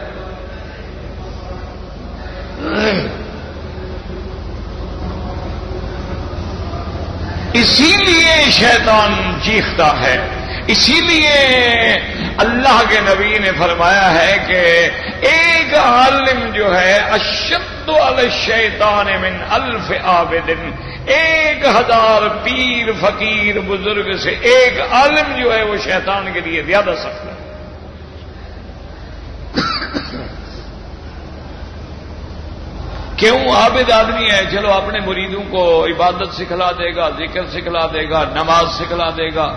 اسی لیے شیطان چیختا ہے، اسی لیے اللہ کے نبی نے فرمایا ہے کہ ایک عالم جو ہے اشد علی الشیطان من 1000 عابد، 1000 پیر فقیر بزرگ سے ایک عالم جو ہے وہ شیطان کے لیے زیادہ سخت ہے۔ کیوں؟ عابد آدمی ہے، چلو اپنے مریدوں کو عبادت سکھلا دے گا، ذکر سکھلا دے گا، نماز سکھلا دے گا،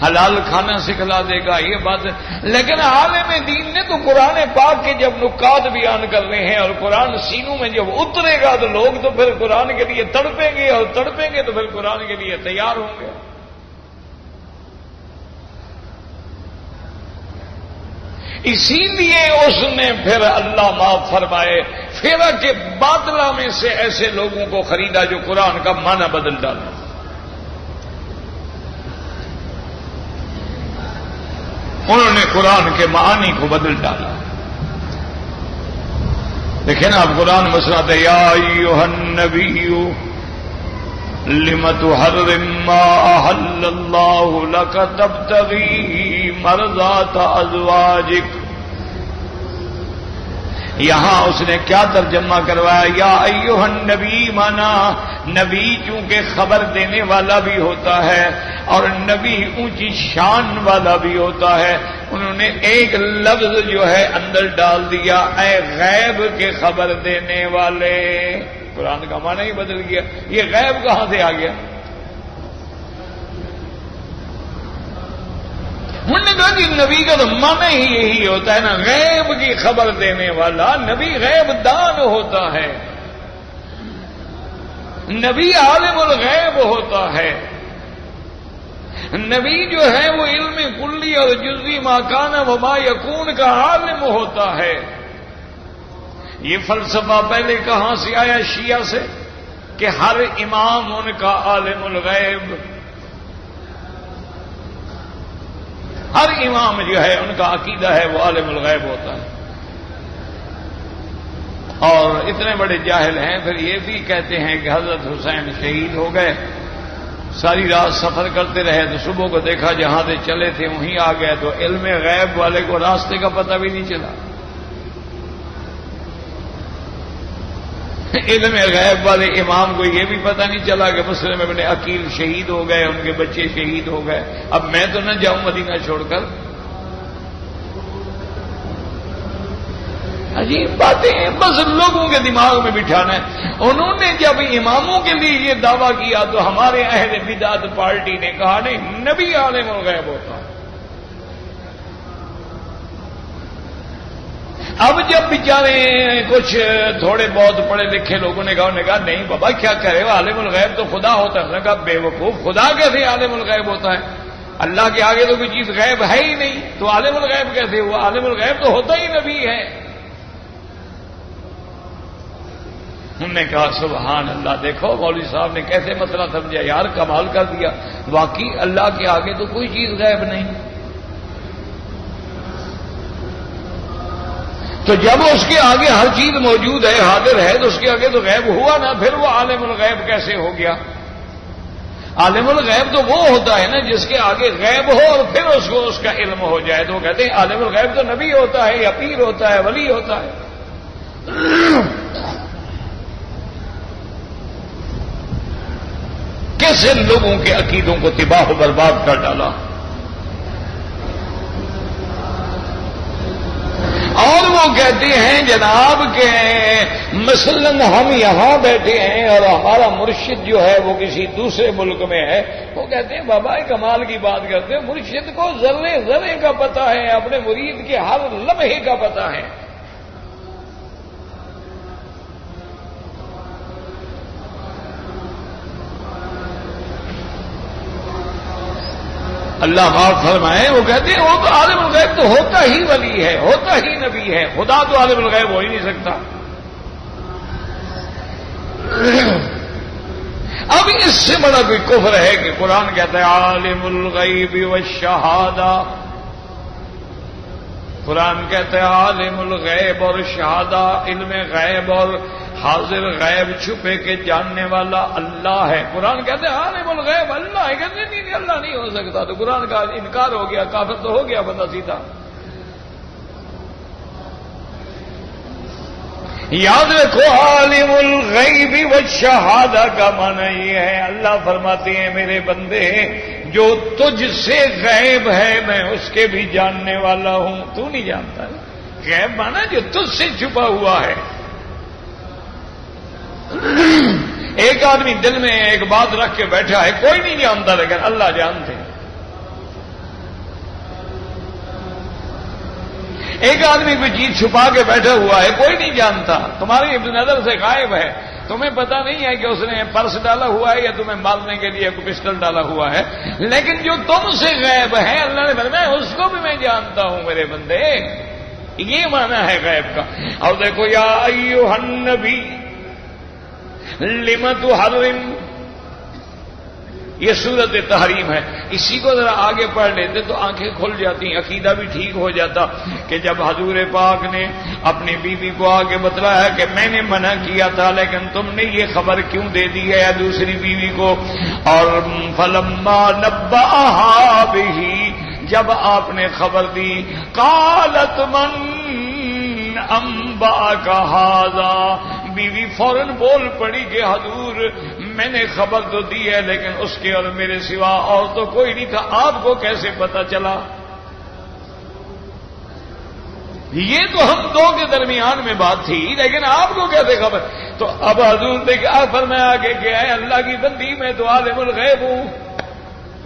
حلال کھانا سکھلا دے گا، یہ بات ہے۔ لیکن عالم دین نے تو قرآن پاک کے جب نکات بیان کر رہے ہیں اور قرآن سینوں میں جب اترے گا تو لوگ تو پھر قرآن کے لیے تڑپیں گے، اور تڑپیں گے تو پھر قرآن کے لیے تیار ہوں گے۔ اسی لیے اس نے پھر اللہ معاف فرمائے فرق کے باطلہ میں سے ایسے لوگوں کو خریدا جو قرآن کا معنی بدل ڈالا۔ انہوں نے قرآن کے معانی کو بدل ڈالا۔ دیکھیں نا اب قرآن مسئلہ ہے، یا ایھا النبی لم تحرم ما احل اللہ لک تبتغی مرضات ازواجک۔ یہاں اس نے کیا ترجمہ کروایا؟ یا ایھا النبی، مانا نبی چونکہ خبر دینے والا بھی ہوتا ہے اور نبی اونچی شان والا بھی ہوتا ہے، انہوں نے ایک لفظ جو ہے اندر ڈال دیا، اے غیب کے خبر دینے والے۔ قرآن کا معنی ہی بدل گیا۔ یہ غیب کہاں سے آ گیا؟ انہوں نے کہا کہ نبی کا تو معنی ہی یہی ہوتا ہے نا، غیب کی خبر دینے والا۔ نبی غیب دان ہوتا ہے، نبی عالم الغیب ہوتا ہے، نبی جو ہے وہ علم کلی اور جزوی ما کان و ما یکون کا عالم ہوتا ہے۔ یہ فلسفہ پہلے کہاں سے آیا؟ شیعہ سے، کہ ہر امام ان کا عالم الغیب، ہر امام جو ہے ان کا عقیدہ ہے وہ عالم الغیب ہوتا ہے۔ اور اتنے بڑے جاہل ہیں پھر یہ بھی کہتے ہیں کہ حضرت حسین شہید ہو گئے، ساری رات سفر کرتے رہے تو صبح کو دیکھا جہاں سے چلے تھے وہیں آ گئے، تو علم غیب والے کو راستے کا پتہ بھی نہیں چلا۔ علم غیب والے امام کو یہ بھی پتہ نہیں چلا کہ مسلم ابن عقیل شہید ہو گئے، ان کے بچے شہید ہو گئے، اب میں تو نہ جاؤں مدینہ چھوڑ کر۔ عجیب باتیں ہیں، بس لوگوں کے دماغ میں بٹھانا ہے۔ انہوں نے جب اماموں کے لیے یہ دعویٰ کیا تو ہمارے اہل بدعت پارٹی نے کہا نہیں، نبی عالم الغیب ہوتا ہے۔ اب جب بیچارے کچھ تھوڑے بہت پڑھے لکھے لوگوں نے کہا نہیں بابا کیا کرے، عالم الغیب تو خدا ہوتا ہے۔ کہا بے وقوف، خدا کیسے عالم الغیب ہوتا ہے؟ اللہ کے آگے تو کوئی چیز غیب ہے ہی نہیں، تو عالم الغیب کیسے ہوا؟ عالم الغیب تو ہوتا ہی نبی ہے۔ انہوں نے کہا سبحان اللہ، دیکھو مولوی صاحب نے کیسے مسئلہ سمجھا یار، کمال کر دیا، واقعی اللہ کے آگے تو کوئی چیز غیب نہیں۔ تو جب اس کے آگے ہر چیز موجود ہے، حاضر ہے، تو اس کے آگے تو غیب ہوا نا، پھر وہ عالم الغیب کیسے ہو گیا؟ عالم الغیب تو وہ ہوتا ہے نا جس کے آگے غیب ہو اور پھر اس کو اس کا علم ہو جائے، تو وہ کہتے ہیں عالم الغیب تو نبی ہوتا ہے یا پیر ہوتا ہے، ولی ہوتا ہے۔ کیسے لوگوں کے عقیدوں کو تباہ و برباد کر ڈالا، اور وہ وہ کہتے ہیں جناب کہ مثلاً ہم یہاں بیٹھے ہیں اور ہمارا مرشد جو ہے وہ کسی دوسرے ملک میں ہے، وہ کہتے ہیں بابا کمال کی بات کرتے ہیں، مرشد کو ذرے ذرے کا پتہ ہے، اپنے مرید کے ہر لمحے کا پتہ ہے۔ اللہ معاف فرمائے، وہ کہتے ہیں وہ تو عالم الغیب تو ہوتا ہی ولی ہے، ہوتا ہی نبی ہے، خدا تو عالم الغیب ہو ہی نہیں سکتا۔ اب اس سے بڑا کوئی کفر ہے کہ قرآن کہتا ہے عالم الغیب والشہادہ، قرآن کہتا ہے عالم الغیب اور شہادہ، علم غیب اور حاضر غیب چھپے کے جاننے والا اللہ ہے۔ قرآن کہتے ہیں عالم الغیب اللہ ہے، کہتے ہیں نہیں اللہ نہیں ہو سکتا، تو قرآن کا انکار ہو گیا، کافر تو ہو گیا بندہ سیدھا۔ یاد رکھو عالم الغیب والشہادہ کا معنی یہ ہے، اللہ فرماتے ہیں میرے بندے جو تجھ سے غیب ہے میں اس کے بھی جاننے والا ہوں، تو نہیں جانتا۔ غیب مانا جو تجھ سے چھپا ہوا ہے۔ ایک آدمی دل میں ایک بات رکھ کے بیٹھا ہے، کوئی نہیں جانتا لیکن اللہ جانتے ہیں۔ ایک آدمی کوئی چیز چھپا کے بیٹھا ہوا ہے، کوئی نہیں جانتا، تمہاری نظر سے غائب ہے، تمہیں پتہ نہیں ہے کہ اس نے پرس ڈالا ہوا ہے یا تمہیں مارنے کے لیے کوئی پسٹل ڈالا ہوا ہے، لیکن جو تم سے غائب ہے اللہ نے فرمایا اس کو بھی میں جانتا ہوں میرے بندے۔ یہ معنی ہے غیب کا۔ اور دیکھو یا ایھا النبی لم تحرم، یہ سورت تحریم ہے، اسی کو ذرا آگے پڑھ لیتے تو آنکھیں کھل جاتی، عقیدہ بھی ٹھیک ہو جاتا کہ جب حضور پاک نے اپنی بیوی کو آگے بتلایا کہ میں نے منع کیا تھا لیکن تم نے یہ خبر کیوں دے دی ہے دوسری بیوی کو، اور فلما نبأہا بہ، جب آپ نے خبر دی، قالت من انبأک ھذا، بیوی فوراً بول پڑی کہ حضور میں نے خبر تو دی ہے لیکن اس کے اور میرے سوا اور تو کوئی نہیں تھا، آپ کو کیسے پتا چلا؟ یہ تو ہم دو کے درمیان میں بات تھی لیکن آپ کو کیسے خبر؟ تو اب حضور نے کیا فرمایا کہ اے اللہ کی بندی میں تو عالم الغیب ہوں،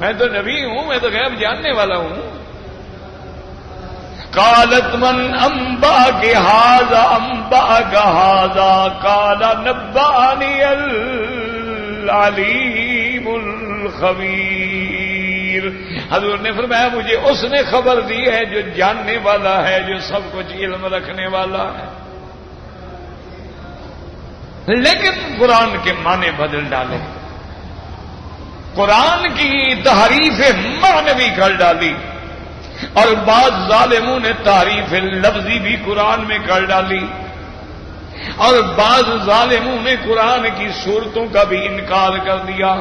میں تو نبی ہوں، میں تو غیب جاننے والا ہوں۔ قالت من انبأک ھذا انبأک ھذا قال نبأنی العلیم الخبیر، حضور نے فرمایا مجھے اس نے خبر دی ہے جو جاننے والا ہے، جو سب کچھ علم رکھنے والا ہے۔ لیکن قرآن کے معنی بدل ڈالے، قرآن کی تحریف معنوی کر ڈالی، اور بعض ظالموں نے تعریف لفظی بھی قرآن میں کر ڈالی، اور بعض ظالموں نے قرآن کی صورتوں کا بھی انکار کر دیا۔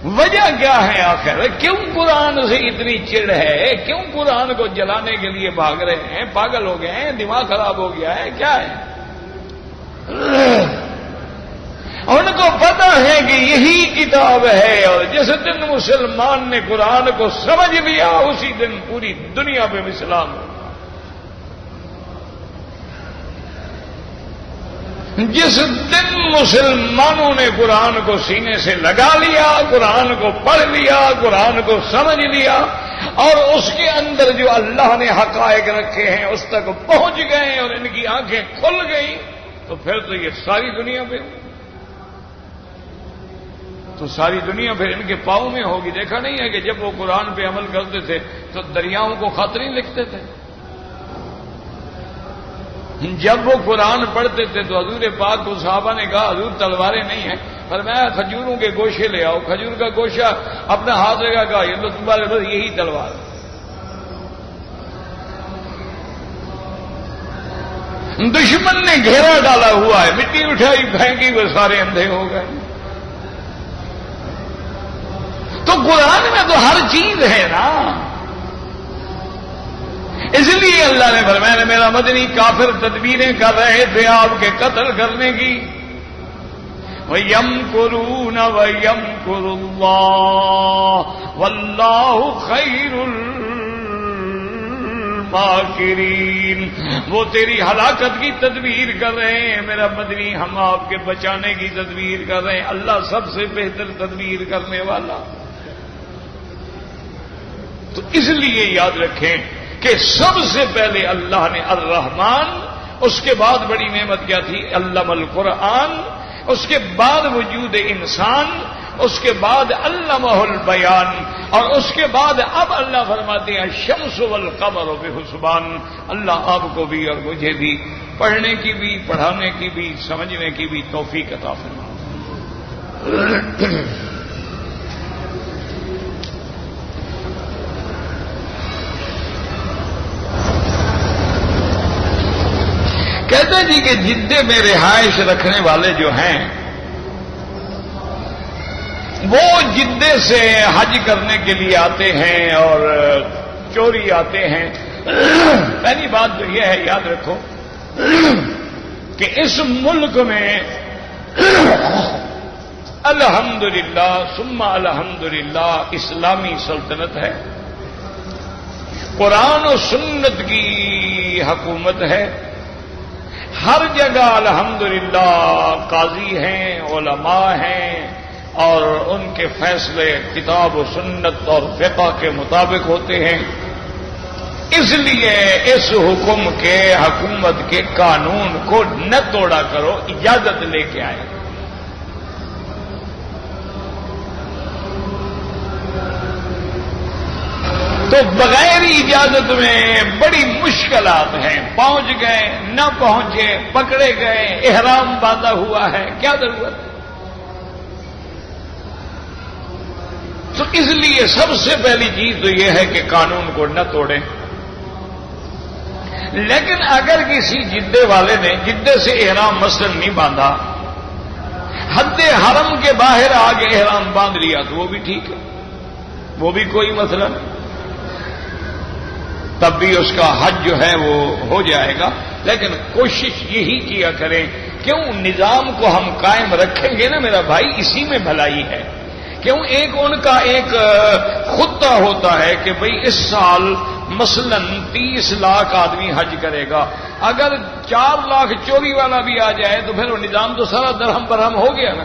وجہ کیا ہے آخر؟ کیوں قرآن سے اتنی چڑ ہے؟ کیوں قرآن کو جلانے کے لیے بھاگ رہے ہیں؟ پاگل ہو گئے ہیں؟ دماغ خراب ہو گیا ہے؟ کیا ہے؟ ان کو پتا ہے کہ یہی کتاب ہے، اور جس دن مسلمان نے قرآن کو سمجھ لیا اسی دن پوری دنیا پہ اسلام ہوگا۔ جس دن مسلمانوں نے قرآن کو سینے سے لگا لیا، قرآن کو پڑھ لیا، قرآن کو سمجھ لیا، اور اس کے اندر جو اللہ نے حقائق رکھے ہیں اس تک پہنچ گئے اور ان کی آنکھیں کھل گئیں، تو پھر تو یہ ساری دنیا پہ، تو ساری دنیا پھر ان کے پاؤں میں ہوگی۔ دیکھا نہیں ہے کہ جب وہ قرآن پہ عمل کرتے تھے تو دریاؤں کو خط نہیں لکھتے تھے؟ جب وہ قرآن پڑھتے تھے تو حضور پاک کو صحابہ نے کہا حضور تلواریں نہیں ہیں، فرمایا کھجوروں کے گوشے لے آؤ، کھجور کا گوشہ اپنا ہاتھ لگا، کہا یہ لو تمہارے بس یہی تلوار۔ دشمن نے گھیرا ڈالا ہوا ہے، مٹی اٹھائی پھینکی، وہ سارے اندھے ہو گئے۔ تو قرآن میں تو ہر چیز ہے نا، اس لیے اللہ نے فرمایا میرا مدنی کافر تدبیریں کر رہے تھے آپ کے قتل کرنے کی۔ وَيَمْكُرُونَ وَيَمْكُرُ اللَّهُ وَاللَّهُ خَيْرُ الماکرین، وہ تیری ہلاکت کی تدبیر کر رہے ہیں میرا مدنی، ہم آپ کے بچانے کی تدبیر کر رہے ہیں، اللہ سب سے بہتر تدبیر کرنے والا۔ تو اس لیے یاد رکھیں کہ سب سے پہلے اللہ نے الرحمن، اس کے بعد بڑی نعمت کیا تھی؟ علم القرآن، اس کے بعد وجود انسان، اس کے بعد علمہ البیان، اور اس کے بعد اب اللہ فرماتے ہیں الشمس والقمر بحسبان۔ اللہ آپ کو بھی اور مجھے بھی پڑھنے کی بھی، پڑھانے کی بھی، سمجھنے کی بھی توفیق عطا فرمائے۔ کہتے ہیں جی کہ جدے میں رہائش رکھنے والے جو ہیں وہ جدے سے حج کرنے کے لیے آتے ہیں اور چوری آتے ہیں۔ پہلی بات تو یہ ہے، یاد رکھو کہ اس ملک میں الحمدللہ ثم الحمدللہ اسلامی سلطنت ہے، قرآن و سنت کی حکومت ہے، ہر جگہ الحمدللہ قاضی ہیں، علماء ہیں، اور ان کے فیصلے کتاب و سنت اور فقہ کے مطابق ہوتے ہیں۔ اس لیے اس حکم کے، حکومت کے قانون کو نہ توڑا کرو، اجازت لے کے آئے۔ تو بغیر اجازت میں بڑی مشکلات ہیں، پہنچ گئے نہ پہنچے، پکڑے گئے، احرام باندھا ہوا ہے، کیا ضرورت ہے؟ تو اس لیے سب سے پہلی چیز تو یہ ہے کہ قانون کو نہ توڑیں۔ لیکن اگر کسی جدے والے نے جدے سے احرام مثلا نہیں باندھا، حد حرم کے باہر آگے احرام باندھ لیا تو وہ بھی ٹھیک ہے، وہ بھی کوئی مسئلہ نہیں، تب بھی اس کا حج جو ہے وہ ہو جائے گا۔ لیکن کوشش یہی کیا کریں، کیوں نظام کو ہم قائم رکھیں گے نا میرا بھائی، اسی میں بھلائی ہے۔ کیوں ایک ان کا ایک خطہ ہوتا ہے کہ بھئی اس سال مثلا 30 لاکھ آدمی حج کرے گا، اگر 4 لاکھ چوری والا بھی آ جائے تو پھر وہ نظام تو سارا درہم برہم ہو گیا نا۔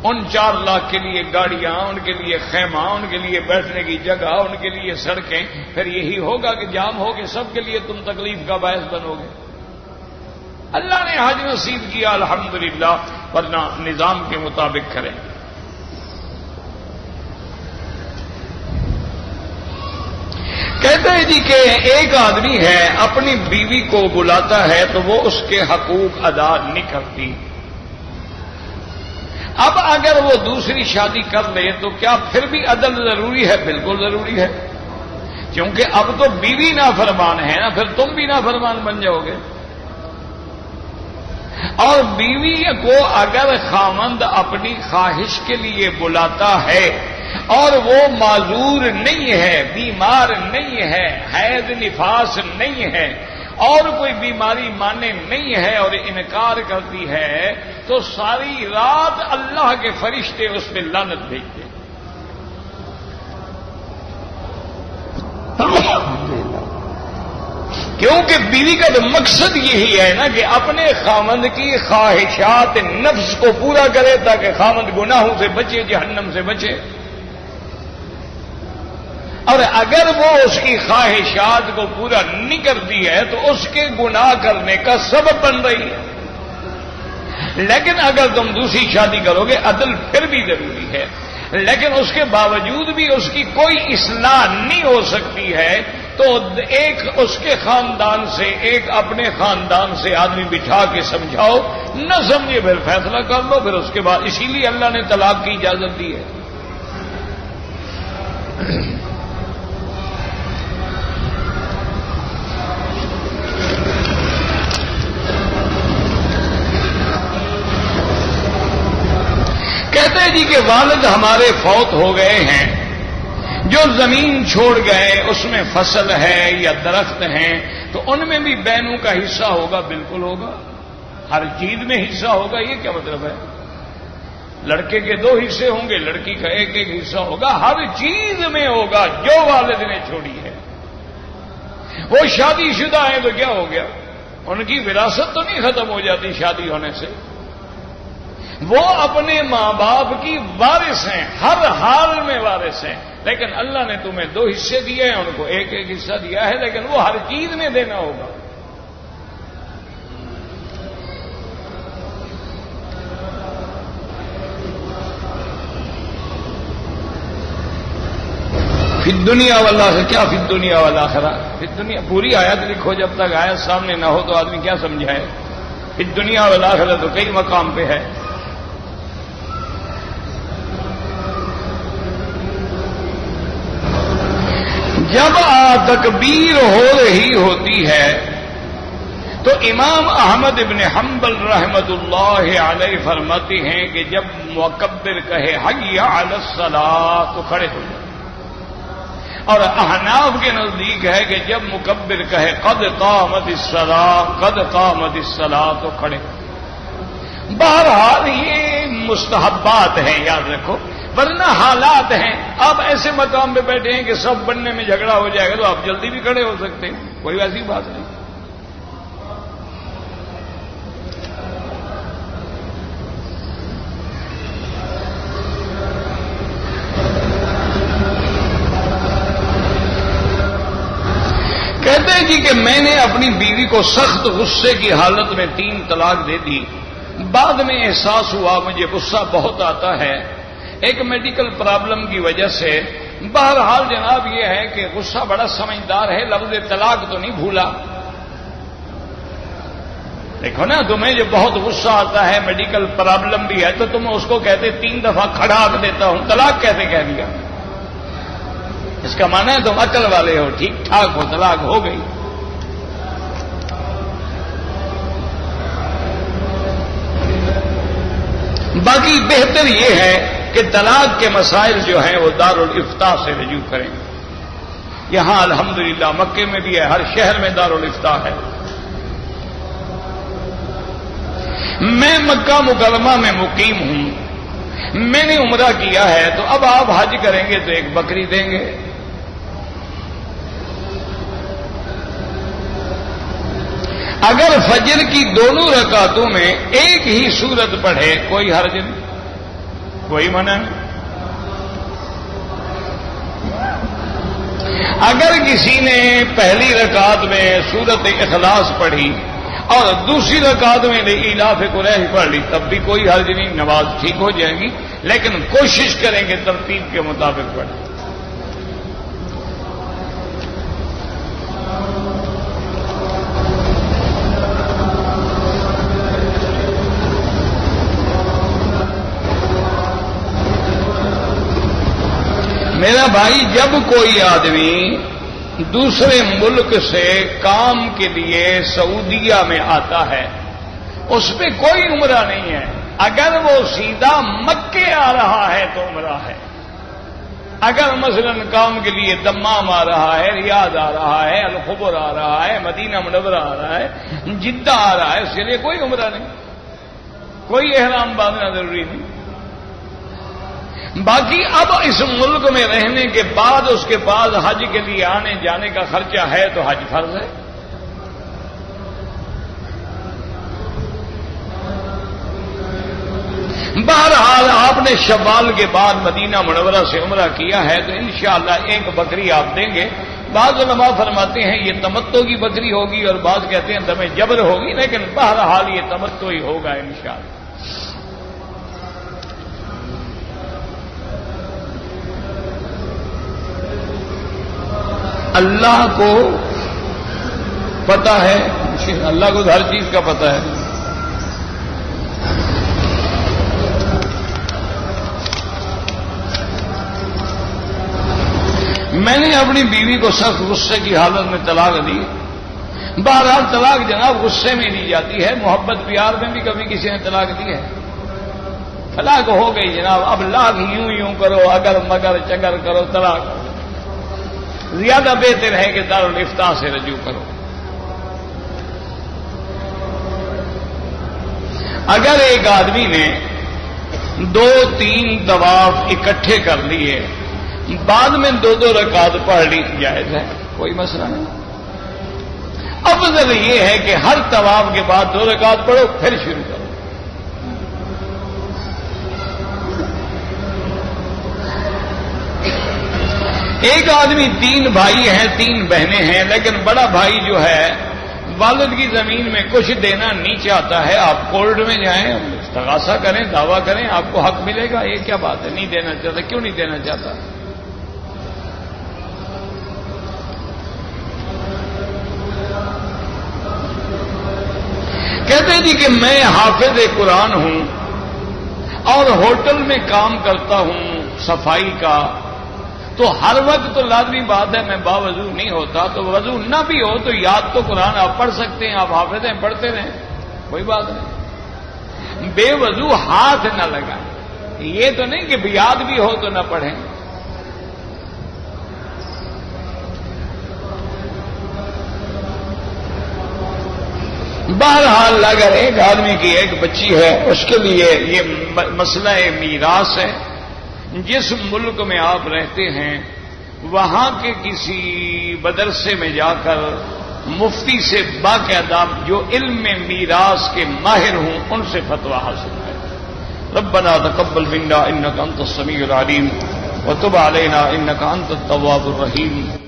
ان 4 لاکھ کے لیے گاڑیاں، ان کے لیے خیمہ، ان کے لیے بیٹھنے کی جگہ، ان کے لیے سڑکیں، پھر یہی ہوگا کہ جام ہوگے، سب کے لیے تم تکلیف کا باعث بنو گے۔ اللہ نے حج نصیب کیا الحمدللہ، ورنہ نظام کے مطابق کریں۔ کہتے ہیں جی کہ ایک آدمی ہے اپنی بیوی کو بلاتا ہے تو وہ اس کے حقوق ادا نہیں کرتی۔ اب اگر وہ دوسری شادی کر لے تو کیا پھر بھی عدل ضروری ہے؟ بالکل ضروری ہے، کیونکہ اب تو بیوی نافرمان ہے نا، پھر تم بھی نافرمان بن جاؤ گے۔ اور بیوی کو اگر خاوند اپنی خواہش کے لیے بلاتا ہے اور وہ معذور نہیں ہے، بیمار نہیں ہے، حیض نفاس نہیں ہے، اور کوئی بیماری مانے نہیں ہے اور انکار کرتی ہے، تو ساری رات اللہ کے فرشتے اس پہ لعنت بھیجتے ہیں۔ کیونکہ بیوی کا تو مقصد یہی ہے نا کہ اپنے خاوند کی خواہشات نفس کو پورا کرے تاکہ خاوند گناہوں سے بچے، جہنم سے بچے۔ اور اگر وہ اس کی خواہشات کو پورا نہیں کرتی ہے تو اس کے گناہ کرنے کا سبب بن رہی ہے۔ لیکن اگر تم دوسری شادی کرو گے، عدل پھر بھی ضروری ہے، لیکن اس کے باوجود بھی اس کی کوئی اصلاح نہیں ہو سکتی ہے، تو ایک اس کے خاندان سے، ایک اپنے خاندان سے آدمی بٹھا کے سمجھاؤ، نہ سمجھے پھر فیصلہ کر لو، پھر اس کے بعد۔ اسی لیے اللہ نے طلاق کی اجازت دی ہے۔ کہتے ہیں جی کہ والد ہمارے فوت ہو گئے ہیں، جو زمین چھوڑ گئے اس میں فصل ہے یا درخت ہیں، تو ان میں بھی بہنوں کا حصہ ہوگا؟ بالکل ہوگا، ہر چیز میں حصہ ہوگا۔ یہ کیا مطلب ہے؟ لڑکے کے 2 حصے ہوں گے، لڑکی کا 1 حصہ ہوگا، ہر چیز میں ہوگا جو والد نے چھوڑی ہے۔ وہ شادی شدہ ہیں تو کیا ہو گیا؟ ان کی وراثت تو نہیں ختم ہو جاتی شادی ہونے سے. وہ اپنے ماں باپ کی وارث ہیں، ہر حال میں وارث ہیں. لیکن اللہ نے تمہیں 2 حصے دیے ہیں، ان کو ایک ایک حصہ دیا ہے، لیکن وہ ہر چیز میں دینا ہوگا. فی الدنیا والآخرہ، کیا فی الدنیا والآخرہ؟ فی الدنیا پوری آیت لکھو، جب تک آیت سامنے نہ ہو تو آدمی کیا سمجھائے؟ فی الدنیا والآخرہ تو کئی مقام پہ ہے. جب تکبیر ہو رہی ہوتی ہے تو امام احمد ابن حنبل رحمت اللہ علیہ فرماتے ہیں کہ جب مکبر کہے حی علی الصلاۃ تو کھڑے ہو جائیں. اور احناف کے نزدیک ہے کہ جب مکبر کہے قد قامت الصلاۃ قد قامت الصلاۃ تو کھڑے. بہرحال یہ مستحبات ہیں، یاد رکھو، ورنہ حالات ہیں. آپ ایسے مقام پہ بیٹھے ہیں کہ سب بننے میں جھگڑا ہو جائے گا تو آپ جلدی بھی کھڑے ہو سکتے ہیں، کوئی ایسی بات نہیں. کہتے ہیں جی کہ میں نے اپنی بیوی کو سخت غصے کی حالت میں 3 طلاق دے دی. بعد میں احساس ہوا مجھے غصہ بہت آتا ہے، ایک میڈیکل پرابلم کی وجہ سے. بہرحال جناب یہ ہے کہ غصہ بڑا سمجھدار ہے، لفظ طلاق تو نہیں بھولا. دیکھو نا، تمہیں جو بہت غصہ آتا ہے، میڈیکل پرابلم بھی ہے، تو تم اس کو کہتے 3 دفعہ کھڑا دیتا ہوں، طلاق کہتے کہہ دیا. اس کا معنی ہے تم عقل والے ہو، ٹھیک ٹھاک ہو، طلاق ہو گئی. باقی بہتر یہ ہے کہ طلاق کے مسائل جو ہیں وہ دارالافتاء سے رجوع کریں. یہاں الحمدللہ مکے میں بھی ہے، ہر شہر میں دارالافتاء ہے. میں مکہ مکرمہ میں مقیم ہوں، میں نے عمرہ کیا ہے، تو اب آپ حج کریں گے تو ایک بکری دیں گے. اگر فجر کی دونوں رکعتوں میں ایک ہی سورت پڑھے کوئی حرج نہیں، کوئی منع نہیں. اگر کسی نے پہلی رکعت میں سورت اخلاص پڑھی اور دوسری رکعت میں ایلاف قریش پڑھ لی تب بھی کوئی حرج نہیں، نماز ٹھیک ہو جائے گی. لیکن کوشش کریں کہ ترتیب کے مطابق پڑھیں. میرا بھائی، جب کوئی آدمی دوسرے ملک سے کام کے لیے سعودیہ میں آتا ہے اس پہ کوئی عمرہ نہیں ہے. اگر وہ سیدھا مکے آ رہا ہے تو عمرہ ہے. اگر مثلا کام کے لیے دمام آ رہا ہے، ریاض آ رہا ہے، الخبر آ رہا ہے، مدینہ منورہ آ رہا ہے، جدہ آ رہا ہے، اس کے لیے کوئی عمرہ نہیں، کوئی احرام باندھنا ضروری نہیں. باقی اب اس ملک میں رہنے کے بعد اس کے پاس حج کے لیے آنے جانے کا خرچہ ہے تو حج فرض ہے. بہرحال آپ نے شوال کے بعد مدینہ منورہ سے عمرہ کیا ہے تو انشاءاللہ ایک بکری آپ دیں گے. بعض علماء فرماتے ہیں یہ تمتع کی بکری ہوگی اور بعض کہتے ہیں دم جبر ہوگی، لیکن بہرحال یہ تمتع ہی ہوگا انشاءاللہ. اللہ کو پتا ہے، اللہ کو ہر چیز کا پتا ہے. میں نے اپنی بیوی کو سخت غصے کی حالت میں طلاق دی. بہرحال طلاق جناب غصے میں دی جاتی ہے، محبت پیار میں بھی کبھی کسی نے طلاق دی ہے. طلاق ہو گئی جناب، اب لاکھ یوں کرو، اگر مگر چگر کرو، طلاق. زیادہ بہتر ہے کہ دارالافتاء سے رجوع کرو. اگر ایک آدمی نے 2-3 طواف اکٹھے کر لیے، بعد میں 2 رکعت پڑھ لی، جائز ہے، کوئی مسئلہ نہیں. افضل یہ ہے کہ ہر طواف کے بعد 2 رکعت پڑھو پھر شروع کرو. ایک آدمی 3 بھائی ہیں 3 بہنیں ہیں، لیکن بڑا بھائی جو ہے والد کی زمین میں کچھ دینا نہیں چاہتا ہے. آپ کورٹ میں جائیں، استغاثہ کریں، دعویٰ کریں، آپ کو حق ملے گا. یہ کیا بات ہے؟ نہیں دینا چاہتا. کیوں نہیں دینا چاہتا؟ کہتے ہیں جی کہ میں حافظ قرآن ہوں اور ہوٹل میں کام کرتا ہوں صفائی کا، تو ہر وقت تو لازمی بات ہے میں باوضو نہیں ہوتا. تو وضو نہ بھی ہو تو یاد تو قرآن آپ پڑھ سکتے ہیں، آپ حافظ ہیں، پڑھتے رہیں، کوئی بات نہیں. بے وضو ہاتھ نہ لگائیں. یہ تو نہیں کہ یاد بھی ہو تو نہ پڑھیں. بہرحال اگر ایک آدمی کی ایک بچی ہے، اس کے لیے یہ مسئلہ میراث ہے. جس ملک میں آپ رہتے ہیں وہاں کے کسی مدرسے میں جا کر مفتی سے باقاعدہ جو علم میں میراث کے ماہر ہوں ان سے فتویٰ حاصل کریں. ربنا تقبل منا انك انت السميع العليم وتب علينا انك انت التواب الرحيم.